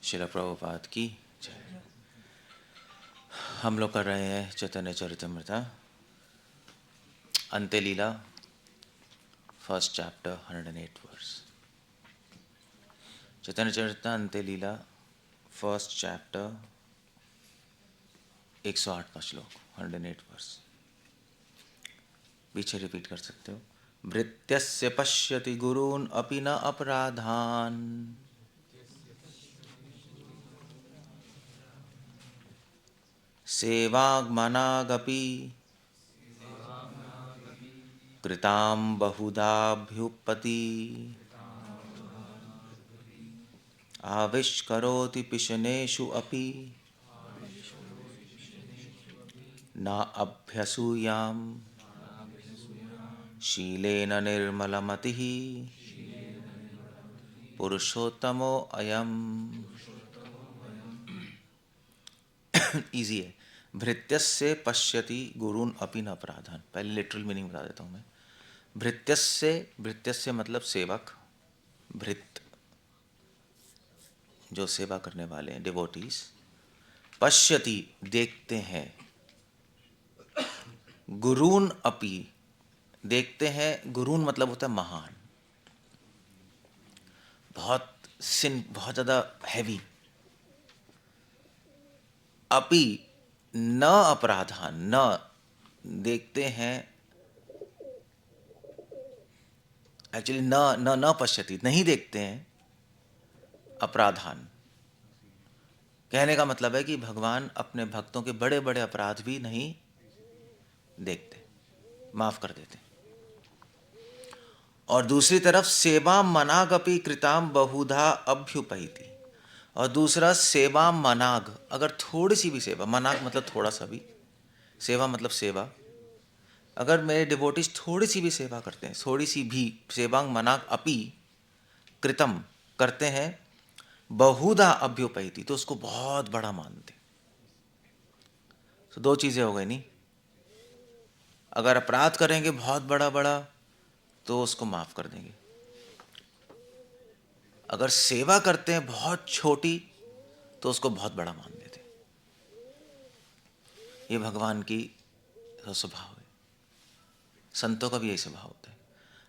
श्रील प्रभुपाद की जय। हम लोग कर रहे हैं चैतन्य चरितमृत अंत्य लीला, फर्स्ट चैप्टर 108 वर्स। चैतन्य चरित अंत्य लीला फर्स्ट चैप्टर 108 का श्लोक 108 वर्स। पीछे रिपीट कर सकते हो। भृत्यस्य पश्यति गुरून् अपि न अपराधान्, सेवाग्मनागपि कृतां बहुधाभ्युपति, आविष्करोति पिशनेषु अपि न अभ्यसूयाम् शीलेन निर्मलमतिः पुरुषोत्तमो अयम्। इजी है। भृत्यस्य पश्यति गुरून् अपि न अपराधान्। पहले लिटरल मीनिंग बता देता हूँ मैं। भृत्यस्य मतलब सेवक, भृत जो सेवा करने वाले हैं, डिवोटीज। पश्यति देखते हैं, गुरून् अपि देखते हैं। गुरून् मतलब होता है महान, बहुत ज़्यादा हैवी। अपि न अपराधान, न देखते हैं, एक्चुअली न पश्यति नहीं देखते हैं अपराधान। कहने का मतलब है कि भगवान अपने भक्तों के बड़े बड़े अपराध भी नहीं देखते, माफ कर देते। और दूसरी तरफ सेवा मनागपि कृताम बहुधा अभ्युपैति। और दूसरा सेवा मनाग, अगर थोड़ी सी भी सेवा, मनाग मतलब थोड़ा सा भी, सेवा मतलब सेवा। अगर मेरे डिवोटीज थोड़ी सी भी सेवा करते हैं, थोड़ी सी भी सेवांग मनाग अपि कृतम करते हैं, बहुधा अभ्युपैति, तो उसको बहुत बड़ा मानते। तो दो चीजें हो गई नहीं। अगर अपराध करेंगे बहुत बड़ा बड़ा तो उसको माफ कर देंगे, अगर सेवा करते हैं बहुत छोटी तो उसको बहुत बड़ा मान देते। ये भगवान की स्वभाव है, संतों का भी यही स्वभाव होता है।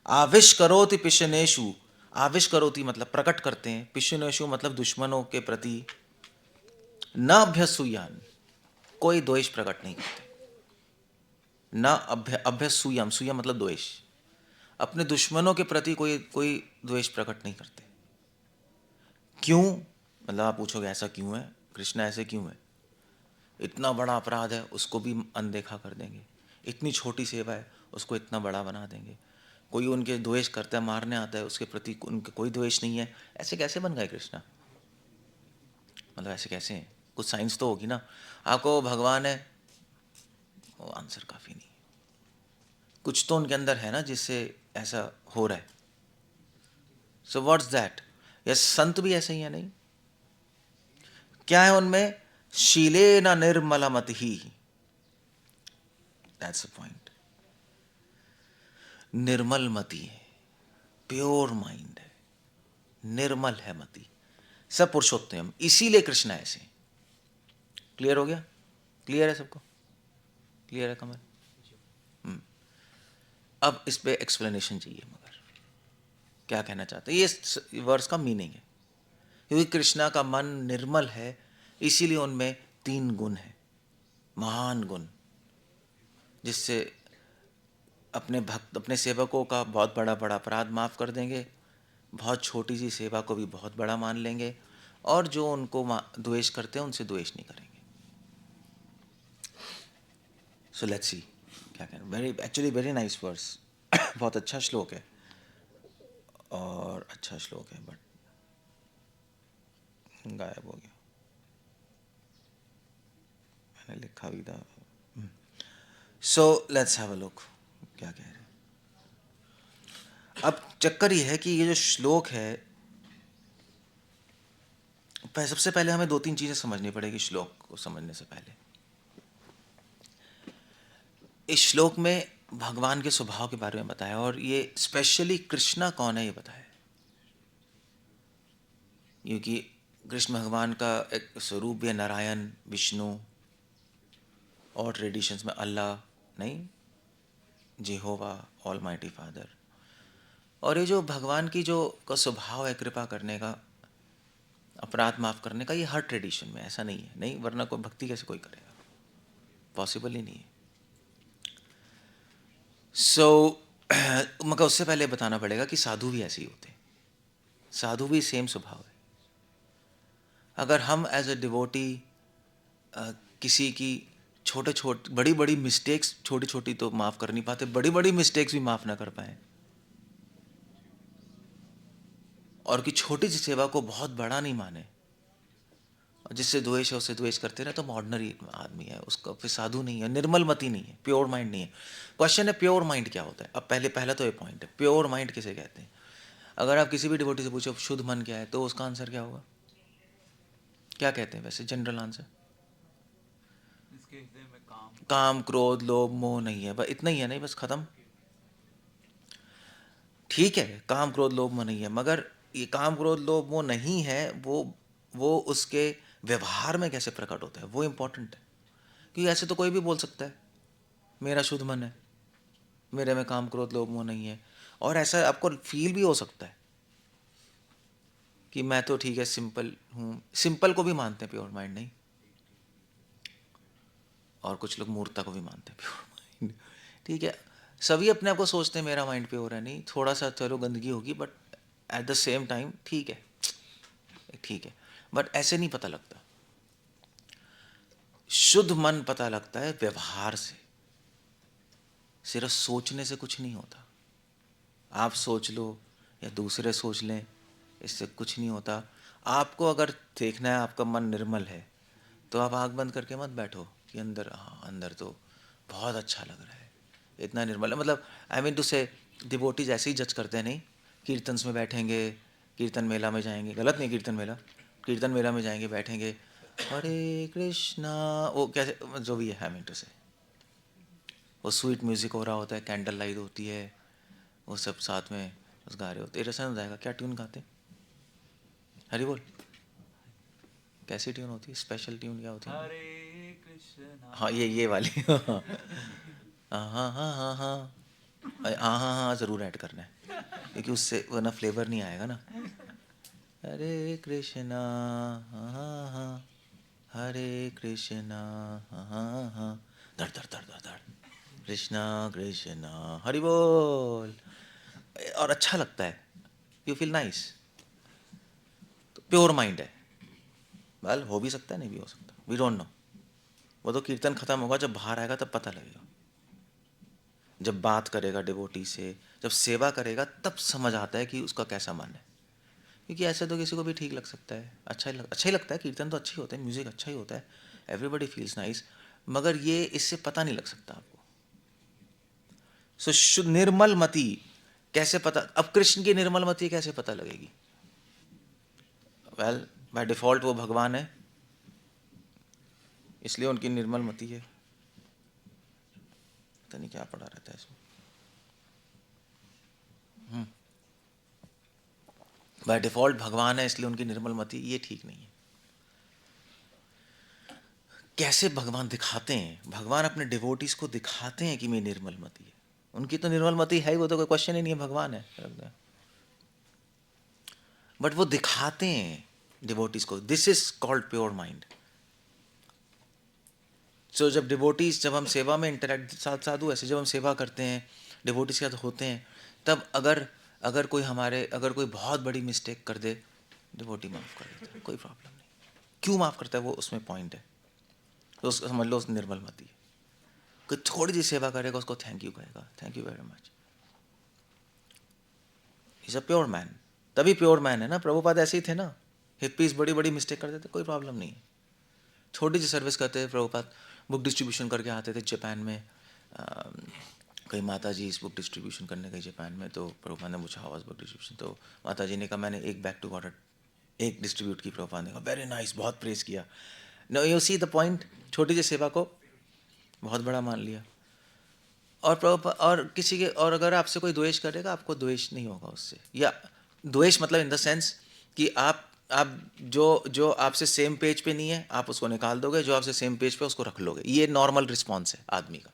आविश करोति पिशनेषु, आविश करोति मतलब प्रकट करते हैं, पिशनेषु मतलब दुश्मनों के प्रति, न अभ्यसूयान कोई द्वेष प्रकट नहीं करते। न अभ्यसूयम, सूयम मतलब द्वेष, अपने दुश्मनों के प्रति कोई द्वेष प्रकट नहीं करते। क्यों? मतलब आप पूछोगे ऐसा क्यों है, कृष्ण ऐसे क्यों है? इतना बड़ा अपराध है उसको भी अनदेखा कर देंगे, इतनी छोटी सेवा है उसको इतना बड़ा बना देंगे। कोई उनके द्वेष करता है, मारने आता है, उसके प्रति उनके कोई द्वेष नहीं है। ऐसे कैसे बन गए कृष्णा? मतलब ऐसे कैसे हैं? कुछ साइंस तो होगी ना। आपको भगवान है, वो आंसर काफ़ी नहीं। कुछ तो उनके अंदर है ना जिससे ऐसा हो रहा है। So what's that? यस, संत भी ऐसे ही है नहीं? क्या है उनमें? शीले न निर्मलमति ही, दैट्स द पॉइंट। निर्मल मति है, प्योर माइंड है, निर्मल है मति, सब पुरुषोत्तम। इसीलिए कृष्ण ऐसे। क्लियर हो गया? क्लियर है सबको? क्लियर है कमल? अब इस पे एक्सप्लेनेशन चाहिए, मगर क्या कहना चाहते हैं, ये वर्स का मीनिंग है। क्योंकि कृष्णा का मन निर्मल है, इसीलिए उनमें 3 गुण है, महान गुण, जिससे अपने भक्त, अपने सेवकों का बहुत बड़ा बड़ा अपराध माफ कर देंगे, बहुत छोटी सी सेवा को भी बहुत बड़ा मान लेंगे, और जो उनको द्वेष करते हैं उनसे द्वेष नहीं करेंगे। सो लेट्स सी क्या कहना। Actually very nice verse. बहुत अच्छा श्लोक है, और अच्छा श्लोक है, बट गायब हो गया, मैंने लिखा भी था। So let's have a look क्या कह रहे हैं। अब चक्कर ये है कि ये जो श्लोक है, सबसे पहले हमें 2-3 चीजें समझनी पड़ेगी श्लोक को समझने से पहले। इस श्लोक में भगवान के स्वभाव के बारे में बताया, और ये स्पेशली कृष्णा कौन है ये बताया, क्योंकि कृष्ण भगवान का एक स्वरूप भी है, नारायण, विष्णु, और ट्रेडिशंस में अल्लाह, नहीं, जेहोवा, ऑल माइटी फादर। और ये जो भगवान की जो का स्वभाव है कृपा करने का, अपराध माफ करने का, ये हर ट्रेडिशन में ऐसा नहीं है, नहीं, वरना कोई भक्ति कैसे कोई करेगा, पॉसिबल ही नहीं है। सो मगर उससे पहले बताना पड़ेगा कि साधु भी ऐसे ही होते हैं, साधु भी सेम स्वभाव है। अगर हम एज अ डिवोटी किसी की छोटे छोटे बड़ी बड़ी मिस्टेक्स, छोटी छोटी तो माफ़ कर नहीं पाते, बड़ी बड़ी मिस्टेक्स भी माफ़ ना कर पाए, और कि छोटी सी सेवा को बहुत बड़ा नहीं माने, और जिससे द्वेष है उससे द्वेष करते रहे, तो ऑर्डिनरी आदमी है, उसका फिर साधु नहीं है, निर्मल मति नहीं है, प्योर माइंड नहीं है। क्वेश्चन है प्योर माइंड क्या होता है। अब पहला तो ये पॉइंट है, प्योर माइंड किसे कहते हैं। अगर आप किसी भी डिवोटी से पूछो शुद्ध मन क्या है, तो उसका आंसर क्या होगा, क्या कहते हैं वैसे जनरल आंसर? काम क्रोध लोभ मोह नहीं है, बस इतना ही है, नहीं, बस खत्म। ठीक है, काम क्रोध लोभ मोह नहीं है, मगर ये काम क्रोध लोभ मोह नहीं है, वो उसके व्यवहार में कैसे प्रकट होता है, वो इंपॉर्टेंट है। क्योंकि ऐसे तो कोई भी बोल सकता है मेरा शुद्ध मन है, मेरे में काम क्रोध लोभ मोह नहीं है, और ऐसा आपको फील भी हो सकता है कि मैं तो ठीक है सिंपल हूँ, सिंपल को भी मानते हैं प्योर माइंड, नहीं, और कुछ लोग मूर्खता को भी मानते हैं प्योर माइंड। ठीक है, सभी अपने आप को सोचते हैं मेरा माइंड प्योर है, नहीं, थोड़ा सा चलो गंदगी होगी, but at the same time ठीक है, ठीक है, बट ऐसे नहीं पता लगता। शुद्ध मन पता लगता है व्यवहार से, सिर्फ सोचने से कुछ नहीं होता। आप सोच लो या दूसरे सोच लें, इससे कुछ नहीं होता। आपको अगर देखना है आपका मन निर्मल है, तो आप आँख बंद करके मत बैठो कि अंदर, हाँ अंदर तो बहुत अच्छा लग रहा है, इतना निर्मल है, मतलब आई मीन टू से डिवोटीज ऐसे ही जज करते हैं, नहीं, कीर्तन्स में बैठेंगे, कीर्तन मेला में जाएंगे, गलत नहीं, कीर्तन मेला में जाएंगे, बैठेंगे, हरे कृष्णा, वो कैसे जो भी है, आई मीन टू से वो स्वीट म्यूजिक हो रहा होता है, कैंडल लाइट होती है, वो सब साथ में बस गा रहे होते, ऐसा हो जाएगा। क्या ट्यून गाते, हरी बोल, कैसी ट्यून होती है, स्पेशल ट्यून क्या होती है? हरे कृष्णा, हाँ ये वाली हाँ हाँ हाँ हाँ हाँ हाँ हाँ हाँ ज़रूर ऐड करना है, क्योंकि उससे वरना फ्लेवर नहीं आएगा ना। हरे कृष्णा, हाँ हाँ हाँ, हरे कृष्णा, हाँ हाँ हाँ, धड़ धड़ धड़ धड़ धड़, कृष्णा कृष्णा, हरि बोल, और अच्छा लगता है, यू फील नाइस। तो प्योर माइंड है, वेल हो भी सकता है, नहीं भी हो सकता, वी डोंट नो। वो तो कीर्तन खत्म होगा, जब बाहर आएगा तब पता लगेगा, जब बात करेगा डिवोटी से, जब सेवा करेगा, तब समझ आता है कि उसका कैसा मन है। क्योंकि ऐसे तो किसी को भी ठीक लग सकता है, अच्छा ही लगता है, कीर्तन तो अच्छे ही होते हैं, म्यूज़िक अच्छा ही होता है, एवरीबडी फील्स नाइस, मगर ये इससे पता नहीं लग सकता आपको। सो शुद्ध निर्मल मति कैसे पता, अब कृष्ण की निर्मल मति कैसे पता लगेगी? वेल बाय डिफॉल्ट वो भगवान है, इसलिए उनकी निर्मल मति है। पता नहीं क्या पढ़ा रहता है इसमें। बाय डिफॉल्ट भगवान है इसलिए उनकी निर्मल मति, ये ठीक नहीं है। कैसे भगवान दिखाते हैं, भगवान अपने डिवोटीज को दिखाते हैं कि मेरी निर्मल मति है, उनकी तो निर्मल मति है ही, वो तो कोई क्वेश्चन ही नहीं है, भगवान है, बट वो दिखाते हैं डिवोटीज को, this is called pure mind. So जब डिवोटीज, जब हम सेवा में इंटरेक्ट, साधु ऐसे जब हम सेवा करते हैं डिवोटीज के साथ होते हैं, तब अगर अगर कोई हमारे, अगर कोई बहुत बड़ी मिस्टेक कर दे, डिवोटी माफ़ कर देता है, कोई प्रॉब्लम नहीं। क्यों माफ़ करता है वो, उसमें पॉइंट है, तो उसको समझ लो उस निर्मल मति है। कोई थोड़ी सी सेवा करेगा उसको थैंक यू कहेगा, thank you very much, is a pure man. तभी प्योर मैन है ना, प्रभुपाद ऐसे ही थे ना, हिप्पीज बड़ी बड़ी मिस्टेक करते थे, कोई प्रॉब्लम नहीं है, छोटी सी सर्विस करते थे प्रभुपाद, बुक डिस्ट्रीब्यूशन करके आते थे जापान में, कई माता जी इस बुक डिस्ट्रीब्यूशन करने गई जापान में, तो प्रभुपाद ने पूछा हाउ वाज बुक डिस्ट्रीब्यूशन, तो माता जी ने कहा मैंने एक बैक टू ऑर्डर, एक डिस्ट्रीब्यूट की। प्रभुपाद ने कहा वेरी नाइस, बहुत प्रेस किया। No you see the point, छोटी सी सेवा को बहुत बड़ा मान लिया। और प्रभुपाद, और किसी के, और अगर आपसे कोई द्वेष करेगा, आपको द्वेष नहीं होगा उससे, या द्वेष मतलब इन द सेंस कि आप आप जो जो आपसे सेम पेज पे नहीं है आप उसको निकाल दोगे, जो आपसे सेम पेज पे उसको रख लोगे। ये नॉर्मल रिस्पॉन्स है आदमी का,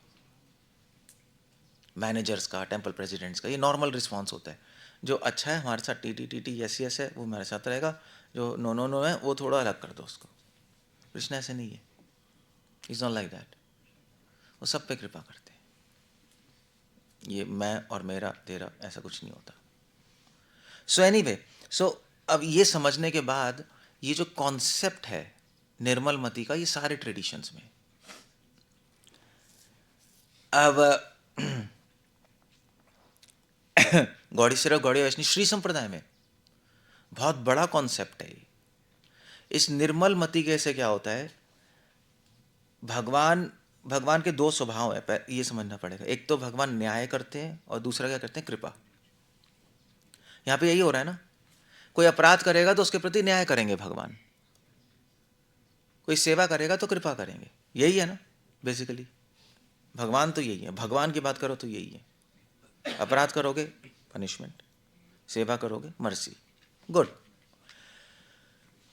मैनेजर्स का, टेम्पल प्रेसिडेंट्स का, ये नॉर्मल रिस्पॉन्स होता है। जो अच्छा है हमारे साथ T T T T yes yes है वो हमारे साथ रहेगा, जो नो नो नो है वो थोड़ा अलग कर दो उसको। कृष्ण ऐसे नहीं है, इज नॉट लाइक दैट। वो सब पे कृपा करते हैं, ये मैं और मेरा तेरा ऐसा कुछ नहीं होता। सो एनीवे, सो अब ये समझने के बाद ये जो कॉन्सेप्ट है निर्मल मति का, ये सारे ट्रेडिशंस में। अब गौड़ी सिर्फ गौड़ी वैष्णव श्री संप्रदाय में बहुत बड़ा कॉन्सेप्ट है। इस निर्मल मति के से क्या होता है, भगवान भगवान के दो स्वभाव है, ये समझना पड़ेगा। एक तो भगवान न्याय करते हैं और दूसरा क्या करते हैं, कृपा। यहाँ पे यही हो रहा है ना, कोई अपराध करेगा तो उसके प्रति न्याय करेंगे भगवान, कोई सेवा करेगा तो कृपा करेंगे। यही है ना बेसिकली, भगवान तो यही है। भगवान की बात करो तो यही है, अपराध करोगे पनिशमेंट, सेवा करोगे मर्सी, गुड।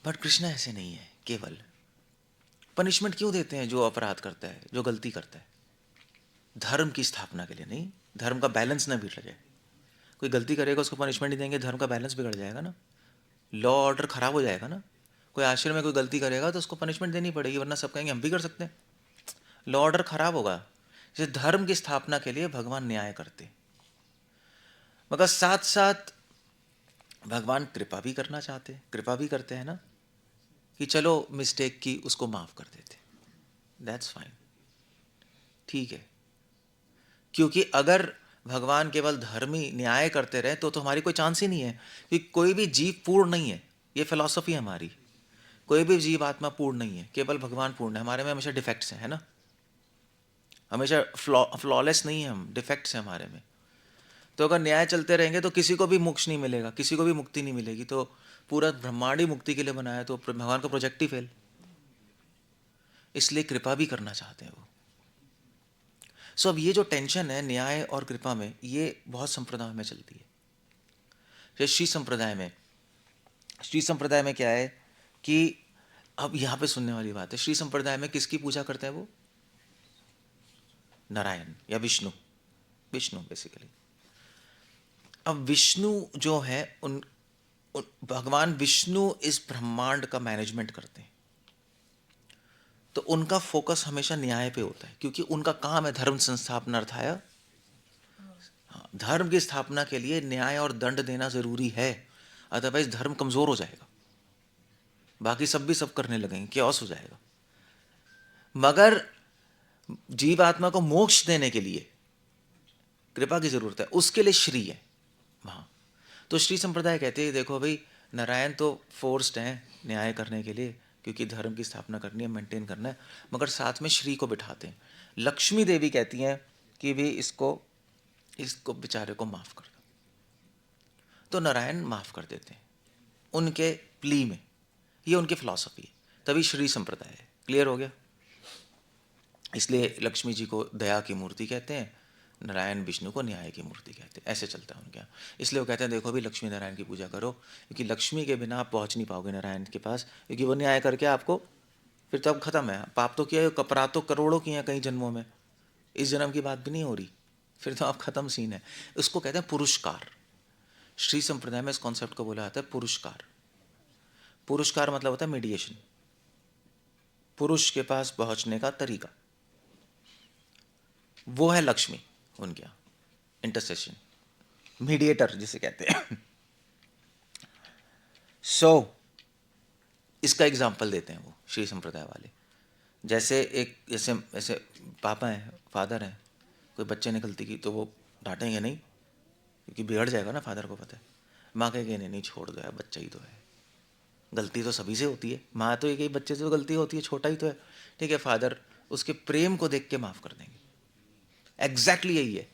बट कृष्ण ऐसे नहीं है। केवल पनिशमेंट क्यों देते हैं जो अपराध करता है, जो गलती करता है? धर्म की स्थापना के लिए नहीं, धर्म का बैलेंस ना बिगड़ जाए। कोई गलती करेगा उसको पनिशमेंट नहीं देंगे, धर्म का बैलेंस बिगड़ जाएगा ना, लॉ ऑर्डर खराब हो जाएगा ना। कोई आश्रम में कोई गलती करेगा तो उसको पनिशमेंट देनी पड़ेगी, वरना सब कहेंगे हम भी कर सकते हैं, लॉ ऑर्डर खराब होगा। जैसे धर्म की स्थापना के लिए भगवान न्याय करते, मगर साथ साथ भगवान कृपा भी करना चाहते, कृपा भी करते हैं ना, कि चलो मिस्टेक की उसको माफ कर देते, दैट्स फाइन, ठीक है। क्योंकि अगर भगवान केवल धर्मी न्याय करते रहे तो हमारी कोई चांस ही नहीं है, क्योंकि कोई भी जीव पूर्ण नहीं है। ये फिलॉसफी है हमारी, कोई भी जीव आत्मा पूर्ण नहीं है, केवल भगवान पूर्ण है। हमारे में हमेशा डिफेक्ट्स हैं, है ना, हमेशा फ्लॉलेस नहीं है हम, डिफेक्ट्स हैं हमारे में। तो अगर न्याय चलते रहेंगे तो किसी को भी मोक्ष नहीं मिलेगा, किसी को भी मुक्ति नहीं मिलेगी। तो पूरा ब्रह्मांड ही मुक्ति के लिए बनाया, तो भगवान का प्रोजेक्ट ही फेल। इसलिए कृपा भी करना चाहते हैं वो। सो अब ये जो टेंशन है न्याय और कृपा में, ये बहुत संप्रदाय में चलती है। जैसे श्री संप्रदाय में क्या है कि अब यहाँ पे सुनने वाली बात है, श्री संप्रदाय में किसकी पूजा करते हैं वो? नारायण या विष्णु, विष्णु बेसिकली। अब विष्णु जो है भगवान विष्णु इस ब्रह्मांड का मैनेजमेंट करते हैं, तो उनका फोकस हमेशा न्याय पे होता है, क्योंकि उनका काम है धर्म संस्थापना अर्थाया। धर्म की स्थापना के लिए न्याय और दंड देना जरूरी है, अदरवाइज धर्म कमजोर हो जाएगा, बाकी सब भी सब करने लगेंगे, क्योस हो जाएगा। मगर जीव आत्मा को मोक्ष देने के लिए कृपा की जरूरत है, उसके लिए श्री है वहाँ। तो श्री संप्रदाय कहते हैं देखो भाई, नारायण तो फोर्स्ड हैं न्याय करने के लिए, क्योंकि धर्म की स्थापना करनी है, मेंटेन करना है, मगर साथ में श्री को बिठाते हैं। लक्ष्मी देवी कहती हैं कि भी इसको बेचारे को माफ़ कर दो, तो नारायण माफ़ कर देते हैं उनके प्ली में। ये उनकी फिलॉसफी है, तभी श्री संप्रदाय है। क्लियर हो गया? इसलिए लक्ष्मी जी को दया की मूर्ति कहते हैं, नारायण विष्णु को न्याय की मूर्ति कहते हैं, ऐसे चलता है उनके यहाँ। इसलिए वो कहते हैं देखो भी लक्ष्मी नारायण की पूजा करो, क्योंकि लक्ष्मी के बिना आप पहुँच नहीं पाओगे नारायण के पास, क्योंकि वो न्याय करके आपको फिर तो अब खत्म है। पाप तो किया है, अपराध तो करोड़ों किए हैं कई जन्मों में, इस जन्म की बात भी नहीं हो रही, फिर तो आप खत्म सीन है। उसको कहते हैं पुरुषकार। श्री संप्रदाय में इस कॉन्सेप्ट को बोला जाता है पुरुषकार। पुरुषकार मतलब होता है मीडिएशन, पुरुष के पास पहुंचने का तरीका, वो है लक्ष्मी उनके यहाँ, इंटरसेशन, मीडिएटर जिसे कहते हैं। सो इसका एग्जाम्पल देते हैं वो श्री संप्रदाय वाले। जैसे ऐसे पापा हैं, फादर हैं, कोई बच्चे ने गलती की तो वो डांटेंगे नहीं, क्योंकि बिगड़ जाएगा ना, फादर को पता है। माँ कहेगी नहीं नहीं छोड़ दो यार, बच्चा ही तो है, गलती तो सभी से होती है। माँ तो एक ही बच्चे से तो गलती होती है, छोटा ही तो है, ठीक है। फादर उसके प्रेम को देख के माफ़ कर देंगे। एग्जैक्टली यही है।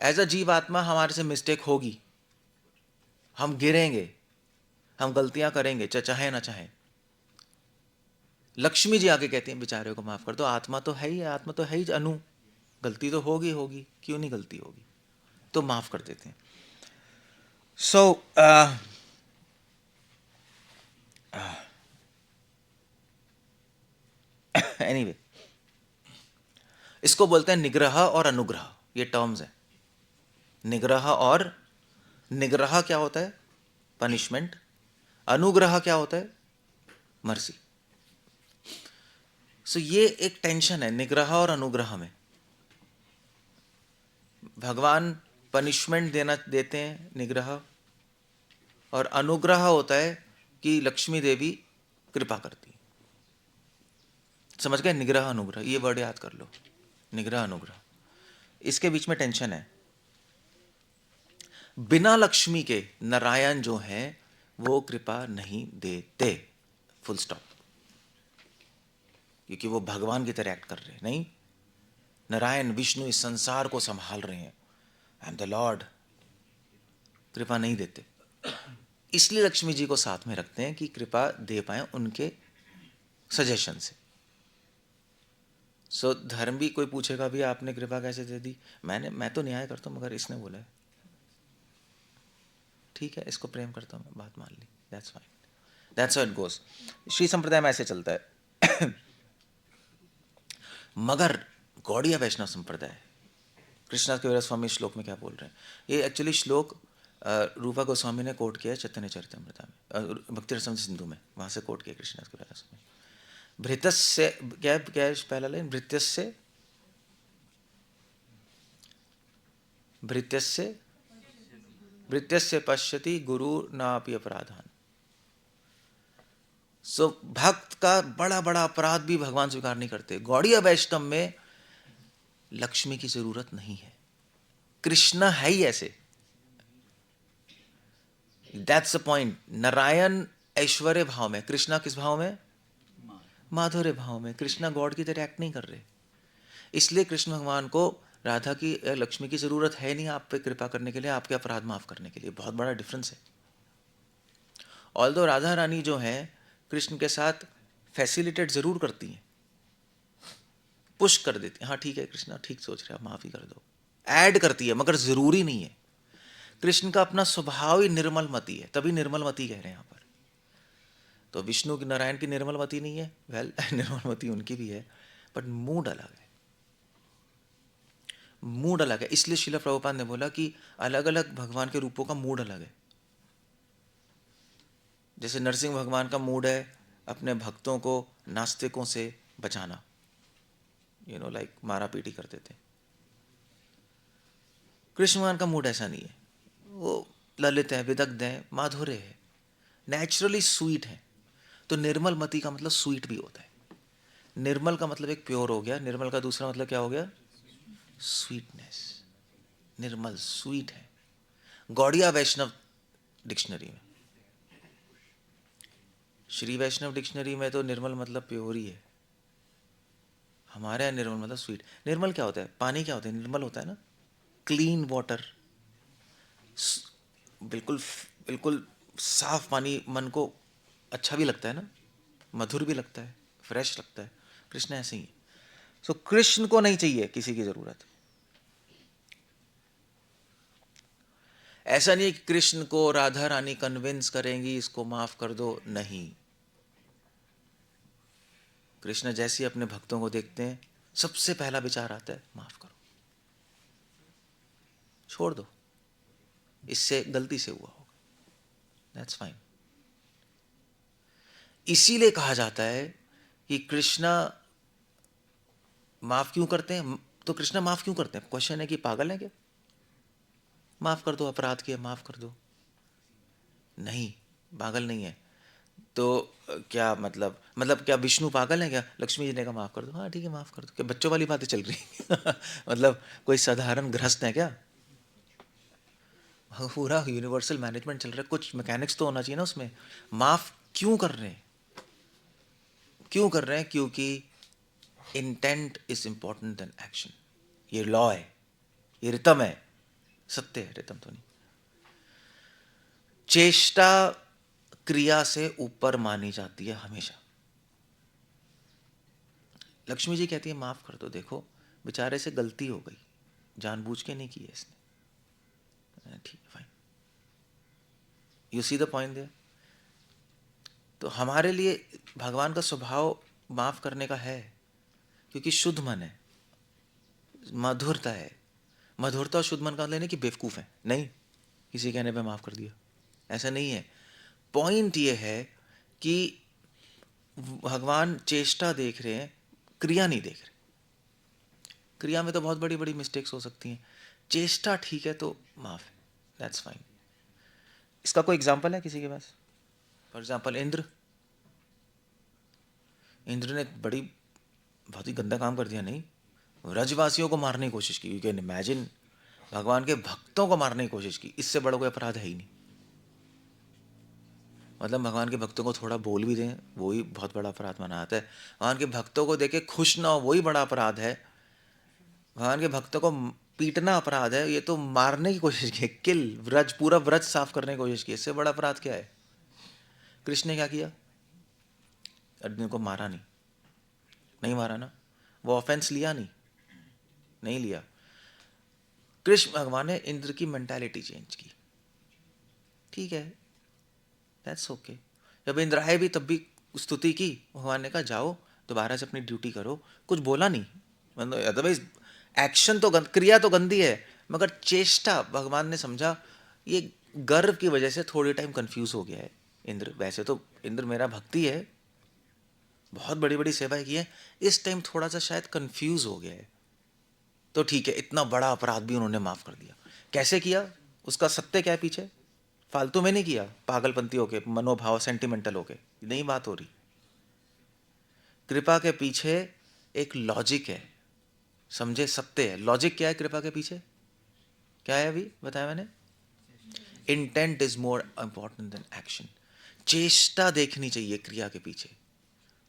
एज अ जीव आत्मा हमारे से मिस्टेक होगी, हम गिरेंगे, हम गलतियां करेंगे, चाहे ना चाहे। लक्ष्मी जी आके कहती हैं बेचारे को माफ़ कर दो, आत्मा तो है ही, आत्मा तो है ही अनु, गलती तो होगी होगी, क्यों नहीं गलती होगी, तो माफ़ कर देते हैं। सो एनीवे, इसको बोलते हैं निग्रह और अनुग्रह, ये टर्म्स हैं। निग्रह और, निग्रह क्या होता है? पनिशमेंट। अनुग्रह क्या होता है? मर्सी। सो ये एक टेंशन है निग्रह और अनुग्रह में। भगवान पनिशमेंट देते हैं, निग्रह, और अनुग्रह होता है कि लक्ष्मी देवी कृपा करती है। समझ गए? निग्रह अनुग्रह, ये वर्ड याद कर लो, निग्रह अनुग्रह। इसके बीच में टेंशन है। बिना लक्ष्मी के नारायण जो हैं वो कृपा नहीं देते, फुल स्टॉप। क्योंकि वो भगवान की तरह एक्ट कर रहे हैं। नहीं, नारायण विष्णु इस संसार को संभाल रहे हैं, आई एम द लॉर्ड, कृपा नहीं देते। इसलिए लक्ष्मी जी को साथ में रखते हैं कि कृपा दे पाए उनके सजेशन से। सो धर्म भी कोई पूछेगा भी आपने कृपा कैसे दे दी, मैं तो न्याय करता हूं मगर इसने बोला है, ठीक है इसको प्रेम करता हूं मैं, बात मान ली, that's fine, that's how it goes. Shri संप्रदाय में ऐसे चलता है। मगर गौड़िया वैष्णव संप्रदाय, कृष्णदास कविराज स्वामी श्लोक में क्या बोल रहे हैं? ये एक्चुअली श्लोक रूपा गोस्वामी ने कोट किया है चैतन्य चरितामृत में, भक्ति रसम सिंधु में, वहां से कोट किया कृष्णदास कविराज स्वामी। भृतस्य, क्या क्या है पहला लाइन? भृत्यस्य, भृत्यस्य, भृत्यस्य पश्यति गुरु नापि अपराधान। सो भक्त का बड़ा बड़ा अपराध भी भगवान स्वीकार नहीं करते। गौड़िया वैष्णव में लक्ष्मी की जरूरत नहीं है, कृष्ण है ही ऐसे, दैट्स द पॉइंट। नारायण ऐश्वर्य भाव में, कृष्णा किस भाव में? माधुर्य भाव में। कृष्णा गॉड की तरह एक्ट नहीं कर रहे, इसलिए कृष्ण भगवान को राधा की, लक्ष्मी की जरूरत है नहीं आप पे कृपा करने के लिए, आपके अपराध माफ करने के लिए। बहुत बड़ा डिफरेंस है। ऑल्दो राधा रानी जो है कृष्ण के साथ फैसिलिटेट जरूर करती हैं, पुश कर देती हैं, हाँ ठीक है कृष्णा ठीक सोच रहे, आप माफी कर दो, ऐड करती है, मगर जरूरी नहीं है। कृष्ण का अपना स्वभाव ही निर्मलमती है, तभी निर्मलमती कह रहे हैं यहाँ पर। तो विष्णु की, नारायण की निर्मलमती नहीं है, वेल निर्मलमती उनकी भी है, बट मूड अलग है, मूड अलग है। इसलिए श्रील प्रभुपाद ने बोला कि अलग अलग भगवान के रूपों का मूड अलग है। जैसे नरसिंह भगवान का मूड है अपने भक्तों को नास्तिकों से बचाना, लाइक मारा पीटी करते थे। कृष्ण भगवान का मूड ऐसा नहीं है, वो ललित है, विदग्ध है, माधुर्य है, नेचुरली स्वीट है। तो निर्मल मति का मतलब स्वीट भी होता है। निर्मल का मतलब एक प्योर हो गया, निर्मल का दूसरा मतलब क्या हो गया? स्वीटनेस। निर्मल स्वीट है। गौड़िया वैष्णव डिक्शनरी में, श्री वैष्णव डिक्शनरी में तो निर्मल मतलब प्योर ही है। हमारे यहाँ निर्मल मतलब स्वीट। निर्मल क्या होता है? पानी क्या होता है? निर्मल होता है ना, क्लीन वाटर, बिल्कुल बिल्कुल साफ पानी, मन को अच्छा भी लगता है ना, मधुर भी लगता है, फ्रेश लगता है। कृष्ण ऐसे ही है। सो कृष्ण को नहीं चाहिए किसी की जरूरत। ऐसा नहीं कि कृष्ण को राधा रानी कन्विंस करेंगी इसको माफ कर दो, नहीं। कृष्ण जैसे ही अपने भक्तों को देखते हैं सबसे पहला विचार आता है माफ करो, छोड़ दो, इससे गलती से हुआ होगा, दैट्स फाइन। इसीलिए कहा जाता है कि कृष्णा माफ क्यों करते हैं? तो कृष्णा माफ क्यों करते हैं? क्वेश्चन है कि पागल है क्या? माफ कर दो, अपराध किया माफ कर दो। नहीं, पागल नहीं है। तो क्या मतलब क्या विष्णु पागल है क्या? लक्ष्मी जी ने कहा माफ कर दो, हाँ ठीक है माफ कर दो, क्या बच्चों वाली बातें चल रही हैं? मतलब कोई साधारण गृहस्थ है क्या? पूरा यूनिवर्सल मैनेजमेंट चल रहा है, कुछ मैकेनिक्स तो होना चाहिए ना उसमें। माफ क्यों कर रहे हैं? क्यों कर रहे हैं? क्योंकि intent is important than action. ये लॉ है, ये रितम है, सत्य है, रितम तो नहीं। चेष्टा क्रिया से ऊपर मानी जाती है हमेशा। लक्ष्मी जी कहती है माफ कर दो, देखो बेचारे से गलती हो गई, जानबूझ के नहीं की है इसने, ठीक है fine, you see the point there. तो हमारे लिए भगवान का स्वभाव माफ करने का है, क्योंकि शुद्ध मन है, मधुरता है। मधुरता और शुद्ध मन का लेने की बेवकूफ़ है नहीं, किसी कहने पे माफ कर दिया, ऐसा नहीं है। पॉइंट ये है कि भगवान चेष्टा देख रहे हैं, क्रिया नहीं देख रहे। क्रिया में तो बहुत बड़ी बड़ी मिस्टेक्स हो सकती हैं, चेष्टा ठीक है तो माफ है, दैट्स फाइन। इसका कोई एग्जाम्पल है किसी के पास? फॉर एग्जाम्पल इंद्र ने बहुत ही गंदा काम कर दिया नहीं, ब्रजवासियों को मारने की कोशिश की। यू कैन इमेजिन, भगवान के भक्तों को मारने की कोशिश की, इससे बड़ा कोई अपराध है ही नहीं। मतलब भगवान के भक्तों को थोड़ा बोल भी दें, वही बहुत बड़ा अपराध माना जाता है। भगवान के भक्तों को देखे खुश ना हो, वही बड़ा अपराध है। भगवान के भक्तों को पीटना अपराध है, ये तो मारने की कोशिश की, किल, व्रज, पूरा व्रज साफ करने की कोशिश की, इससे बड़ा अपराध क्या है? कृष्ण ने क्या किया? अर्जुन को मारा नहीं, नहीं मारा ना, वो ऑफेंस लिया नहीं लिया। कृष्ण भगवान ने इंद्र की मेंटालिटी चेंज की, ठीक है, दैट्स ओके। जब इंद्र आए भी तब भी स्तुति की, भगवान ने कहा जाओ दोबारा से अपनी ड्यूटी करो, कुछ बोला नहीं। मतलब अदरवाइज एक्शन तो क्रिया तो गंदी है, मगर चेष्टा भगवान ने समझा ये गर्व की वजह से थोड़ी टाइम कंफ्यूज हो गया है इंद्र। वैसे तो इंद्र मेरा भक्ति है, बहुत बड़ी बड़ी सेवाएं की है, इस टाइम थोड़ा सा शायद कंफ्यूज हो गया है, तो ठीक है, इतना बड़ा अपराध भी उन्होंने माफ कर दिया। कैसे किया? उसका सत्य क्या है पीछे? फालतू में नहीं किया, पागलपंती होके, मनोभाव सेंटिमेंटल होके नहीं बात हो रही। कृपा के पीछे एक लॉजिक है, समझे, सत्य है। लॉजिक क्या है कृपा के पीछे? क्या है अभी बताया मैंने? Intent is more important than action. चेष्टा देखनी चाहिए क्रिया के पीछे,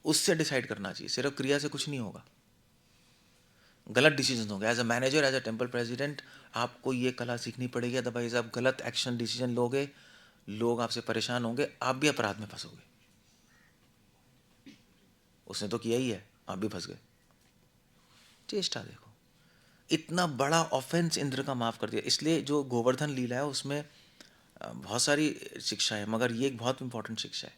उससे डिसाइड करना चाहिए, सिर्फ क्रिया से कुछ नहीं होगा। गलत डिसीजन होंगे। As a manager, as a temple president, आपको ये कला सीखनी पड़ेगी, अदरवाइज आप गलत एक्शन डिसीजन लोगे, लोग आपसे परेशान होंगे, आप भी अपराध में फंसोगे। उसने तो किया ही है, आप भी फंस गए। चेष्टा देखो, इतना बड़ा ऑफेंस इंद्र का माफ कर दिया। इसलिए जो गोवर्धन लीला है उसमें बहुत सारी शिक्षा है, मगर ये एक बहुत इंपॉर्टेंट शिक्षा है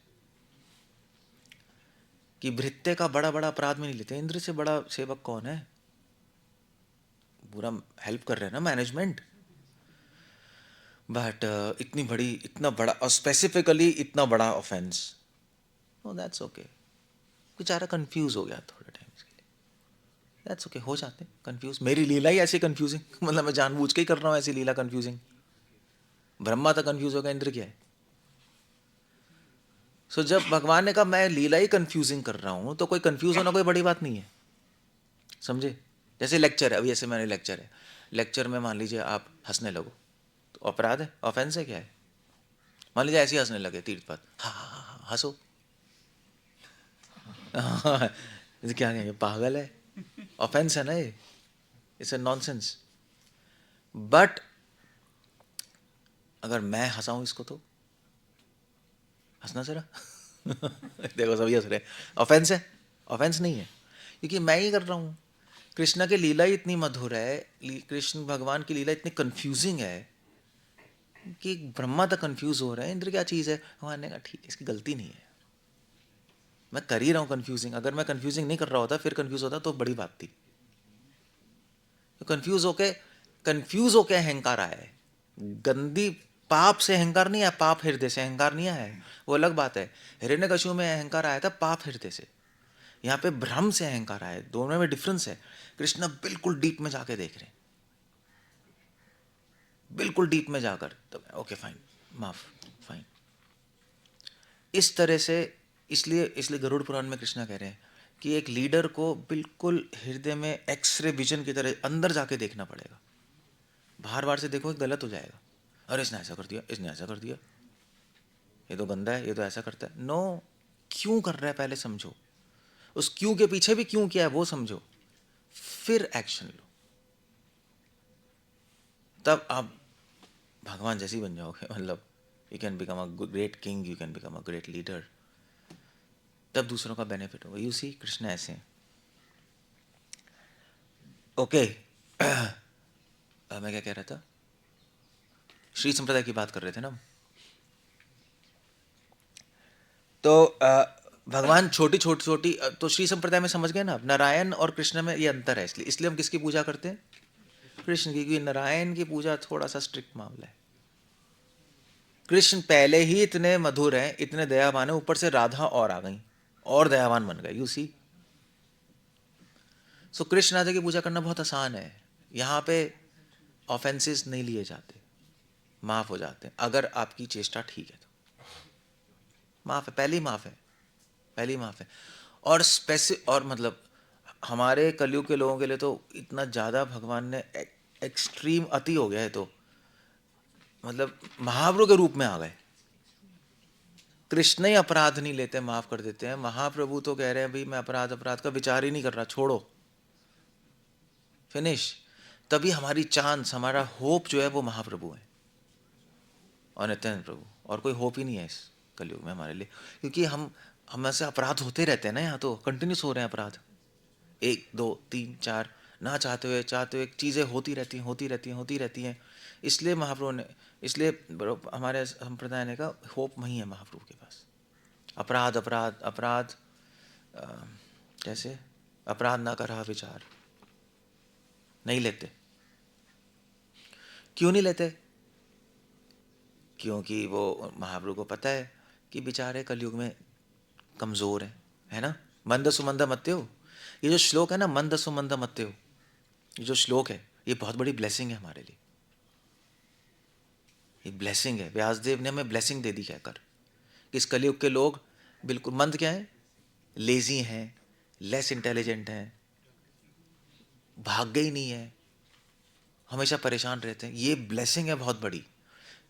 कि भृत्य का बड़ा बड़ा अपराध में नहीं लेते। इंद्र से बड़ा सेवक कौन है? पूरा हेल्प कर रहे हैं ना मैनेजमेंट, बट इतना बड़ा और स्पेसिफिकली इतना बड़ा ऑफेंस, नो दैट्स ओके। बेचारा कंफ्यूज हो गया थोड़े टाइम के लिए, दैट्स ओके, हो जाते हैं कंफ्यूज। मेरी लीला ही ऐसी कंफ्यूजिंग, मतलब मैं जानबूझ के ही कर रहा हूँ ऐसी लीला कंफ्यूजिंग। ब्रह्मा तक कंफ्यूज हो गया, इंद्र क्या है? सो जब भगवान ने कहा मैं लीला ही कंफ्यूजिंग कर रहा हूँ, तो कोई कंफ्यूज होना कोई बड़ी बात नहीं है, समझे? जैसे लेक्चर है, अभी ऐसे मैंने लेक्चर है, लेक्चर में मान लीजिए आप हंसने लगो, तो अपराध है, ऑफेंस है, क्या है? मान लीजिए ऐसे ही हंसने लगे तीर्थ पर, हाँ हाँ हाँ हाँ, हंसो। क्या कहेंगे, पागल है, ऑफेंस है ना ये, इट्स अ नॉनसेंस। बट अगर मैं हंसाऊं इसको तो हंसना जरा देखो सभी हंस रहे, ऑफेंस है? ऑफेंस नहीं है, क्योंकि मैं ही कर रहा हूँ। कृष्ण की लीला ही इतनी मधुर है, कृष्ण भगवान की लीला इतनी कंफ्यूजिंग है कि ब्रह्मा तक कंफ्यूज हो रहे हैं, इंद्र क्या चीज़ है? भगवान ने कहा ठीक है, इसकी गलती नहीं है, मैं कर ही रहा हूँ कंफ्यूजिंग। अगर मैं कंफ्यूजिंग नहीं कर रहा होता, फिर कंफ्यूज होता तो बड़ी बात थी। तो कंफ्यूज होके अहंकार आया है, गंदी पाप से अहंकार नहीं आया, पाप हृदय से अहंकार नहीं आया है, वो अलग बात है। हिरण्यकशिपु में अहंकार आया था पाप हृदय से, यहाँ पे भ्रम से अहंकार आया, दोनों में डिफरेंस है। कृष्ण बिल्कुल डीप में जाके देख रहे हैं, बिल्कुल डीप में जाकर, तो ओके फाइन, माफ, फाइन, इस तरह से। इसलिए इसलिए गरुड़ पुराण में कृष्णा कह रहे हैं कि एक लीडर को बिल्कुल हृदय में एक्सरे विजन की तरह अंदर जाके देखना पड़ेगा। बाहर बाहर से देखो गलत हो जाएगा, अरे इसने ऐसा कर दिया, इसने ऐसा कर दिया, ये तो गंदा है, ये तो ऐसा करता है। नो, क्यों कर रहा है पहले समझो, उस क्यों के पीछे भी क्यों किया है वो समझो, फिर एक्शन लो, तब आप भगवान जैसी बन जाओगे। मतलब you can become a great king, you can become a great leader, तब दूसरों का बेनिफिट होगा। यू सी कृष्ण ऐसे हैं। ओके मैं क्या कह रहा था? श्री संप्रदाय की बात कर रहे थे ना। तो भगवान छोटी छोटी छोटी तो श्री संप्रदाय में समझ गए ना, नारायण और कृष्ण में ये अंतर है, इसलिए इसलिए हम किसकी पूजा करते हैं? कृष्ण की, क्योंकि नारायण की पूजा थोड़ा सा स्ट्रिक्ट मामला है। कृष्ण पहले ही इतने मधुर हैं, इतने दयावान है, ऊपर से राधा और आ गई और दयावान बन गए, यू सी। सो कृष्ण राधा की पूजा करना बहुत आसान है। यहाँ पे ऑफेंसेस नहीं लिए जाते, माफ हो जाते हैं अगर आपकी चेष्टा ठीक है तो। माफ है, पहली माफ है, पहली माफ है। और और मतलब हमारे कलयुग के लोगों के लिए तो इतना ज़्यादा भगवान ने एक्सट्रीम अति हो गया है, तो मतलब महाप्रभु के रूप में आ गए। कृष्ण ही अपराध नहीं लेते, माफ कर देते हैं। महाप्रभु तो कह रहे हैं भाई मैं अपराध अपराध का विचार ही नहीं कर रहा, छोड़ो, फिनिश। तभी हमारी चांस, हमारा होप जो है वो महाप्रभु है और नित्यानंद प्रभु, और कोई होप ही नहीं है इस कलयुग में हमारे लिए, क्योंकि हम ऐसे अपराध होते रहते हैं ना, यहाँ तो कंटिन्यूस हो रहे हैं अपराध, 1 2 3 4, ना चाहते हुए चीज़ें होती रहती हैं, होती रहती हैं, होती रहती हैं। इसलिए महाप्रभु ने, इसलिए हमारे संप्रदाय ने कहा होप वही है महाप्रभु के पास। अपराध अपराध अपराध, अ, कैसे अपराध ना करा विचार, नहीं लेते। क्यों नहीं लेते? क्योंकि वो महाप्रभु को पता है कि बेचारे कलयुग में कमज़ोर है ना। मंद सुमंद मत्यो, ये जो श्लोक है ना, मंद सुमंद मत्यो, ये जो श्लोक है ये बहुत बड़ी ब्लेसिंग है हमारे लिए। ये ब्लेसिंग है, व्यासदेव ने हमें ब्लेसिंग दे दी कहकर कि इस कलयुग के लोग बिल्कुल मंद क्या है, लेजी हैं, लेस इंटेलिजेंट हैं, भाग्य ही नहीं है, हमेशा परेशान रहते हैं। ये ब्लेसिंग है बहुत बड़ी।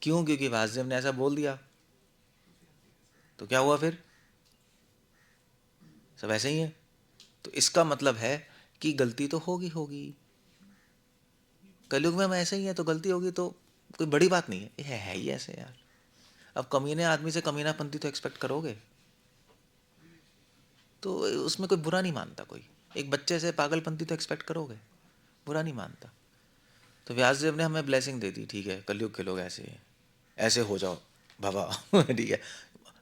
क्यों? क्योंकि व्यासदेव ने ऐसा बोल दिया, तो क्या हुआ फिर? सब ऐसे ही है। तो इसका मतलब है कि गलती तो होगी होगी, कलयुग में हम ऐसे ही हैं, तो गलती होगी तो कोई बड़ी बात नहीं है, ये है ही ऐसे यार। अब कमीने आदमी से कमीनापंती तो एक्सपेक्ट करोगे, तो उसमें कोई बुरा नहीं मानता। कोई एक बच्चे से पागलपंती तो एक्सपेक्ट करोगे, बुरा नहीं मानता। तो व्यासदेव ने हमें ब्लेसिंग दे दी, ठीक है कलयुग के लोग ऐसे हैं, ऐसे हो जाओ बाबा ठीक है।